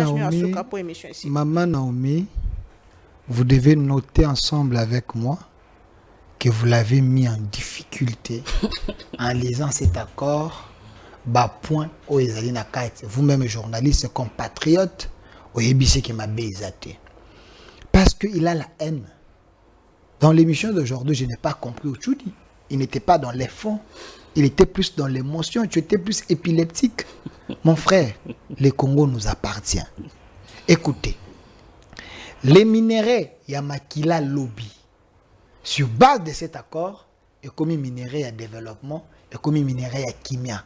Naomi, vous devez noter ensemble avec moi que vous l'avez mis en difficulté en lisant cet accord. Point au Ezalina Kite, vous-même journaliste, compatriote, au Yébissé qui m'a baisaté. Parce qu'il a la haine. Dans l'émission d'aujourd'hui, je n'ai pas compris où tu dis. Il n'était pas dans les fonds. Il était plus dans l'émotion, tu étais plus épileptique. Mon frère, le Congo nous appartient. Écoutez, les minéraux Yamakila Lobby, sur base de cet accord, et comme minéraux à développement, et comme minéraux à kimia.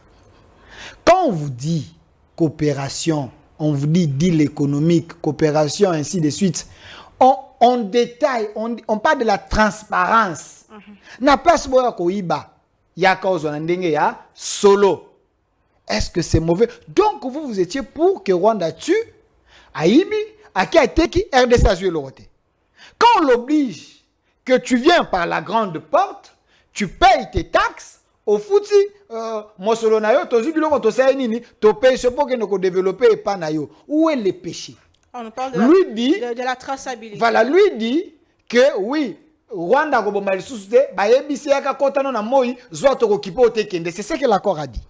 Quand on vous dit coopération, on vous dit deal économique, coopération, ainsi de suite, on détaille, on parle de la transparence. N'a pas ce boya koiba. Solo. Est-ce que c'est mauvais? Donc vous étiez pour que Rwanda tue Aïbi, Akiateki, RDC a joué le roté. Quand on l'oblige que tu viens par la grande porte, tu payes tes taxes, au fouti, Mosolo nayo, tozi biloko to sa nini, to paye ce pour que nous développer et pas nayo. Où est le péché? On parle de la traçabilité. Voilà, lui dit que oui, Rwanda ko bomba lisusu te ba yebisi yaka kota na moi zo to ko kipo te kende, c'est ce que l'accord a dit.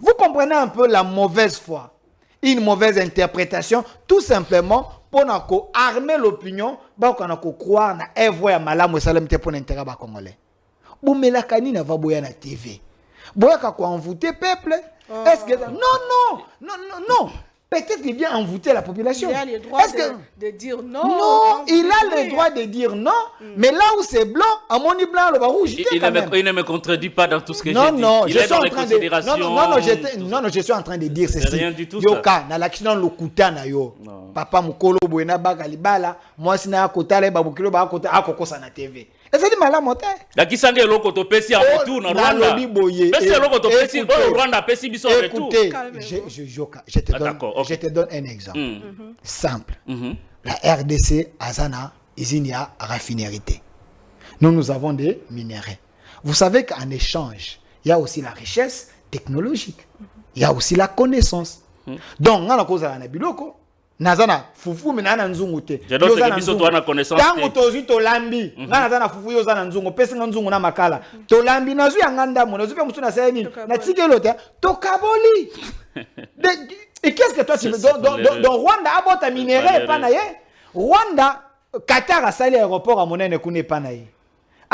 Vous comprenez un peu la mauvaise foi, une mauvaise interprétation, tout simplement pour armer l'opinion, pour croire na evoya malamu salam te pour l'intérêt ba congolais. Boumelakani na va boya na TV. Boya ka ko envoûter peuple. Est-ce que non. Peut-être qu'il vient envoûter la population. Il a le droit de dire non. Non, il a le droit de dire non, mais là où c'est blanc, à mon blanc, le rouge. Il ne me contredit pas dans tout ce que j'ai dit. Non, il est dans les considérations. Non, je suis en train de dire ceci. C'est rien du tout. Yoka, na l'accident lokuta na yo. Papa mukolo boena baga libala, moi sina kotale babukilo ba kota akokosa na TV. Et c'est dit malade monté. La kisande loko to pesi en retour na Rwanda. Pesi loko to pesi Rwanda pesi biso en retour. Écoutez, je te donne un exemple simple. La RDC Azana Izinia raffinerie. Nous avons des minéraux. Vous savez qu'en échange, il y a aussi la richesse technologique. Il y a aussi la connaissance. Donc, on a la cause à la biloko. Nazana fufu menana nzungu te. Je dois te biso to na connaissance. Tango tozi to lambi. Nazana fufu yo zana nzungu pesi nzungu na makala. To lambi nazu ya nganda mo nazu pe mutu na seni. Na tikelo te. To kaboli. Et qu'est-ce que toi tu veux dans Rwanda abota minerai pas na ye. Rwanda Qatar a sali aéroport à monene kune pas na ye.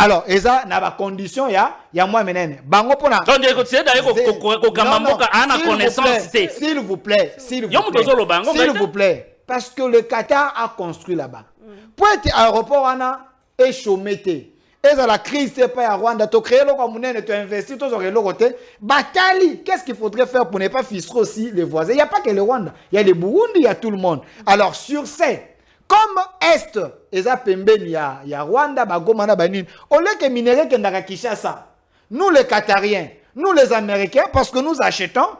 Alors, eza na ba condition ya moi menene. Bango pona. Donc c'est d'ailleurs ko kamamboka ana connaissance. S'il vous plaît. S'il vous plaît. Parce que le Qatar a construit là-bas. Pour être aéroport ana et chômé. Eza la crise c'est pas à Rwanda to créer le comme menene to investir to sur le côté. Batali, qu'est-ce qu'il faudrait faire pour ne pas frustrer aussi les voisins? Il y a pas que le Rwanda, il y a le Burundi, il y a tout le monde. Alors sur ces comme Est, eza pembeni ya Rwanda, bagoma na banine. Au lieu que minéraux kendaka Kinshasa, nous les Qatariens, nous les Américains, parce que nous achetons,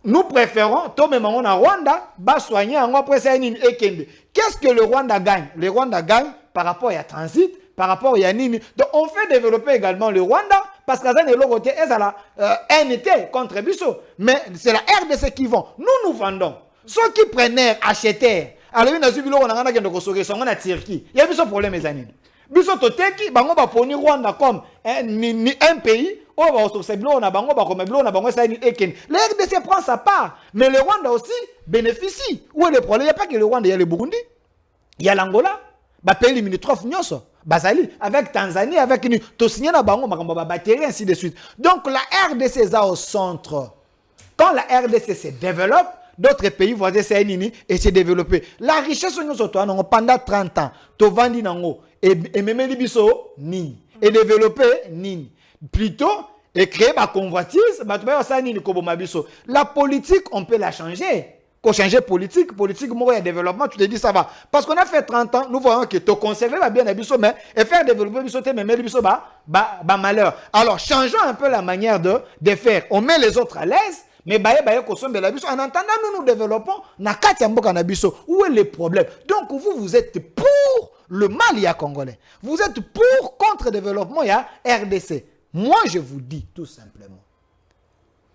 nous préférons, tout même en Rwanda, bas soigner en après ça ekende. Qu'est-ce que le Rwanda gagne? Le Rwanda gagne par rapport à transit, par rapport à Nini. Donc on fait développer également le Rwanda, parce que ça n'est l'autre côté, et ça la NT contre Bisso. Mais c'est la RDC qui vend. Nous vendons. Ceux qui prenaient, achetaient. Alors, il y a des gens qui sont en Turquie. Il y a des problèmes, mes amis. Biso toteki, bango ba poni Rwanda comme un pays, oh ba ososeblo na bango ba komeblo na bango ça ni eken. Le RDC prend sa part, mais le Rwanda aussi bénéficie. Où est le problème? Il n'y a pas que le Rwanda, il y a le Burundi, il y a l'Angola, ba pays limitrophes nyoso, Basali avec Tanzanie, avec ni to signé na bango ba batterie ainsi de suite. Donc la RDC est au centre. Quand la RDC se développe, d'autres pays voisins et se développer. La richesse pendant 30 ans, to vandi nango et même libiso ni et développer ni plutôt et créer ma convoitise, la politique on peut la changer. Qu'on changer politique, moi et développement, tu te dis ça va. Parce qu'on a fait 30 ans, nous voyons que te conserver va bien biso mais et faire développer biso mais biso malheur. Alors changeons un peu la manière de faire. On met les autres à l'aise. Mais en attendant, nous développons où est le problème? Donc vous êtes pour le Mali congolais. Vous êtes pour contre-développement RDC. Moi, je vous dis tout simplement.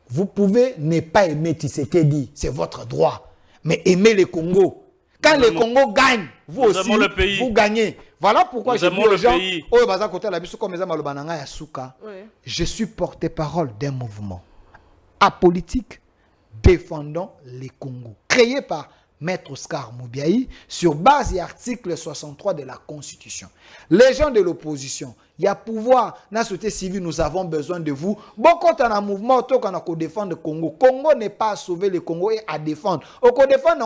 Vous pouvez ne pas aimer Tshisekedi, c'est votre droit. Mais aimez le Congo. Quand le Congo gagne, vous aussi, vous gagnez. Voilà pourquoi je dis aux gens, je suis porte-parole d'un mouvement apolitique défendant les Congos, créé par Maître Oscar Moubiaï sur base de l'article 63 de la Constitution. Les gens de l'opposition, il y a pouvoir, dans la société civile, nous avons besoin de vous. Beaucoup dans un mouvement qui défend le Congo. Congo n'est pas à sauver le Congo et à défendre. On défend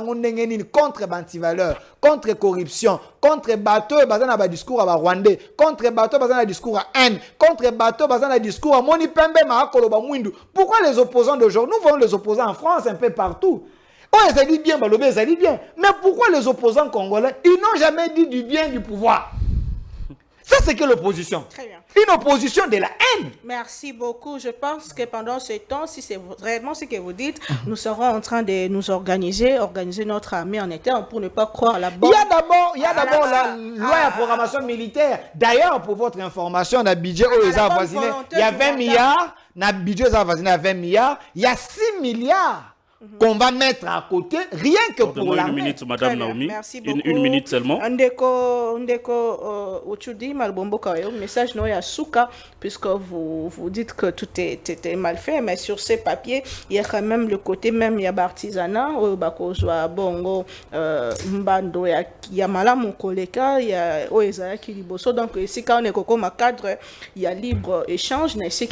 contre antivaleurs, contre corruption, contre bateau basé dans le discours à Rwandais, contre bateau basé dans le discours à haine, contre bateau basé dans le discours à Moni Pembe Mahakoloba Mwindu. Pourquoi les opposants d'aujourd'hui, nous voyons les opposants en France un peu partout. Oh, ils ont dit bien, ils ont dit bien. Mais pourquoi les opposants congolais, ils n'ont jamais dit du bien du pouvoir? Ça, c'est que l'opposition. Très bien. Une opposition de la haine. Merci beaucoup. Je pense que pendant ce temps, si c'est vraiment ce que vous dites, nous serons en train de nous organiser notre armée en interne pour ne pas croire la bonne. Il y a d'abord la loi de programmation militaire. D'ailleurs, pour votre information, dans le budget il y a 20 milliards. Dans le budget il y a 20 milliards. Il y a 6 milliards. qu'on va mettre à côté, rien que pour la une minute, Madame Naomi. Merci beaucoup. Une minute seulement. Ndeko, Ochudi Malbombo Kayo, message non ya Souka, puisque vous dites que tout était mal fait, mais sur ces papiers, il y a quand même le côté même il y a artisanat, Bakozwa Bongo, Mbando, il y a Malamu Koleka, il y a Oezaya Kiliboso, donc ici quand on est comme cadre, il y a libre échange, mais ici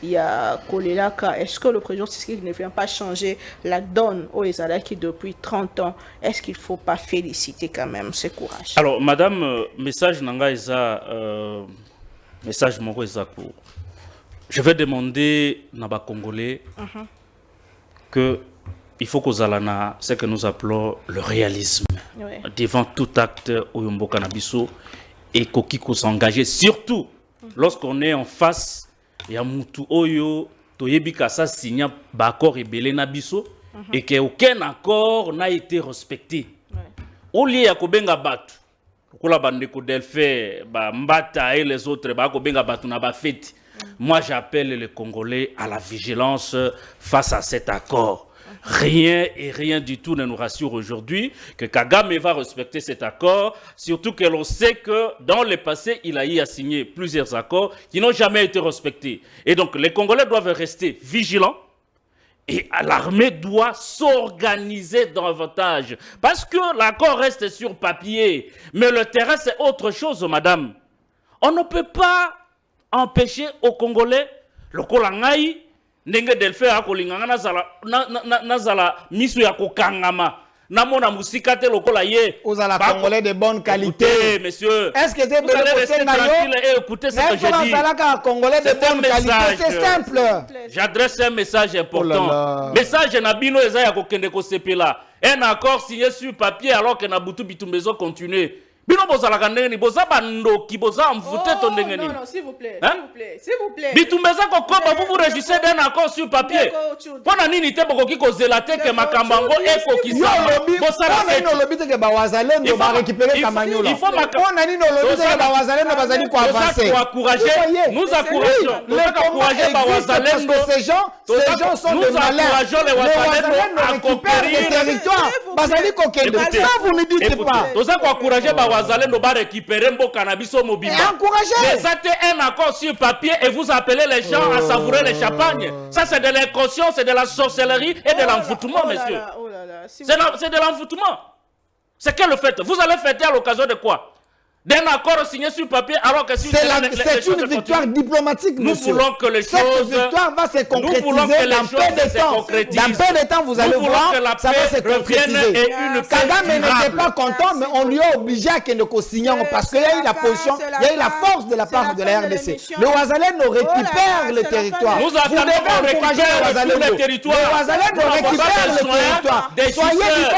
il y a Kolelaka. Est-ce que le président Tshisekedi ne vient pas changer la donne aux Ezalaki depuis 30 ans? Est-ce qu'il ne faut pas féliciter quand même ce courage? Alors, Madame, message Nanga Eza, message Moko Eza court. Je vais demander Naba Congolais que il faut qu'aux Alana, ce que nous appelons le réalisme, devant tout acte Oyombo Kanabiso, et qu'on s'engager, surtout lorsqu'on est en face, il y a Moutou Oyo, Toyebika sa signa bakor rebelle na biso et qu'aucun accord n'a été respecté. Au lieu ya kobenga batu, kola bandeko Delphin, ba Mbata et les autres ba kobenga batu na ba fête. Moi j'appelle les Congolais à la vigilance face à cet accord. Rien et rien du tout ne nous rassure aujourd'hui que Kagame va respecter cet accord, surtout que l'on sait que dans le passé, il a eu à signer plusieurs accords qui n'ont jamais été respectés. Et donc, les Congolais doivent rester vigilants et l'armée doit s'organiser davantage. Parce que l'accord reste sur papier, mais le terrain, c'est autre chose, madame. On ne peut pas empêcher aux Congolais, le Kolangaï, ndenge Delphin akolinganga nazala misu ya kokangama namona musika te lokola ye Ozala Congolais de bonne qualité. Écoutez, monsieur, est-ce que c'est tranquille et écoutez ce que je dis. Congolais de bonne qualité, c'est simple. J'adresse un message important. Message nabino eza ya kokende ko sepela. Un accord signé sur papier alors que Nabutu Bitumbezo continue. Bino bozala kandenge ni boza bandoki boza mvute to ndenge ni. Non, s'il vous plaît, s'il vous plaît. Bitumbeza kokoba vous régissez d'un accord sur papier. Pona nini te bokoki kozela te ke makambango ekokisa. Bosala nini olobi te ke ba wazalendo ba récupérer Kamanyola. Il faut pona nini olobi te ke ba wazalendo bazali ko avancer. Nous encourageons. Nous encourageons ba wazalendo. Ces gens sont de malins. Les wazalendo à conquérir le territoire. Bazali kokende. Ça vous ne dites pas. Nous encourageons ba wazalendo ba récupérer mboka na biso mobimba. Mais ça c'est un accord sur papier et vous appelez les gens à savourer les champagnes. Ça c'est de l'inconscience, c'est de la sorcellerie et de l'envoûtement, monsieur. C'est de l'envoûtement. C'est quel le fait? Vous allez fêter à l'occasion de quoi? D'un accord signé sur papier alors que si c'est une victoire diplomatique, nous voulons que les choses. Cette victoire va se concrétiser dans peu de temps. Dans peu de temps, vous allez voir, ça va se concrétiser. Kagame n'était pas content, mais on lui a obligé à qu'il ne co-signe parce qu'il y a eu la position, il y a eu la force de la part de la RDC. Le Ouazalendo récupère le territoire. Nous attendons qu'on récupère le territoire. Le Ouazalendo récupère le territoire. Soyez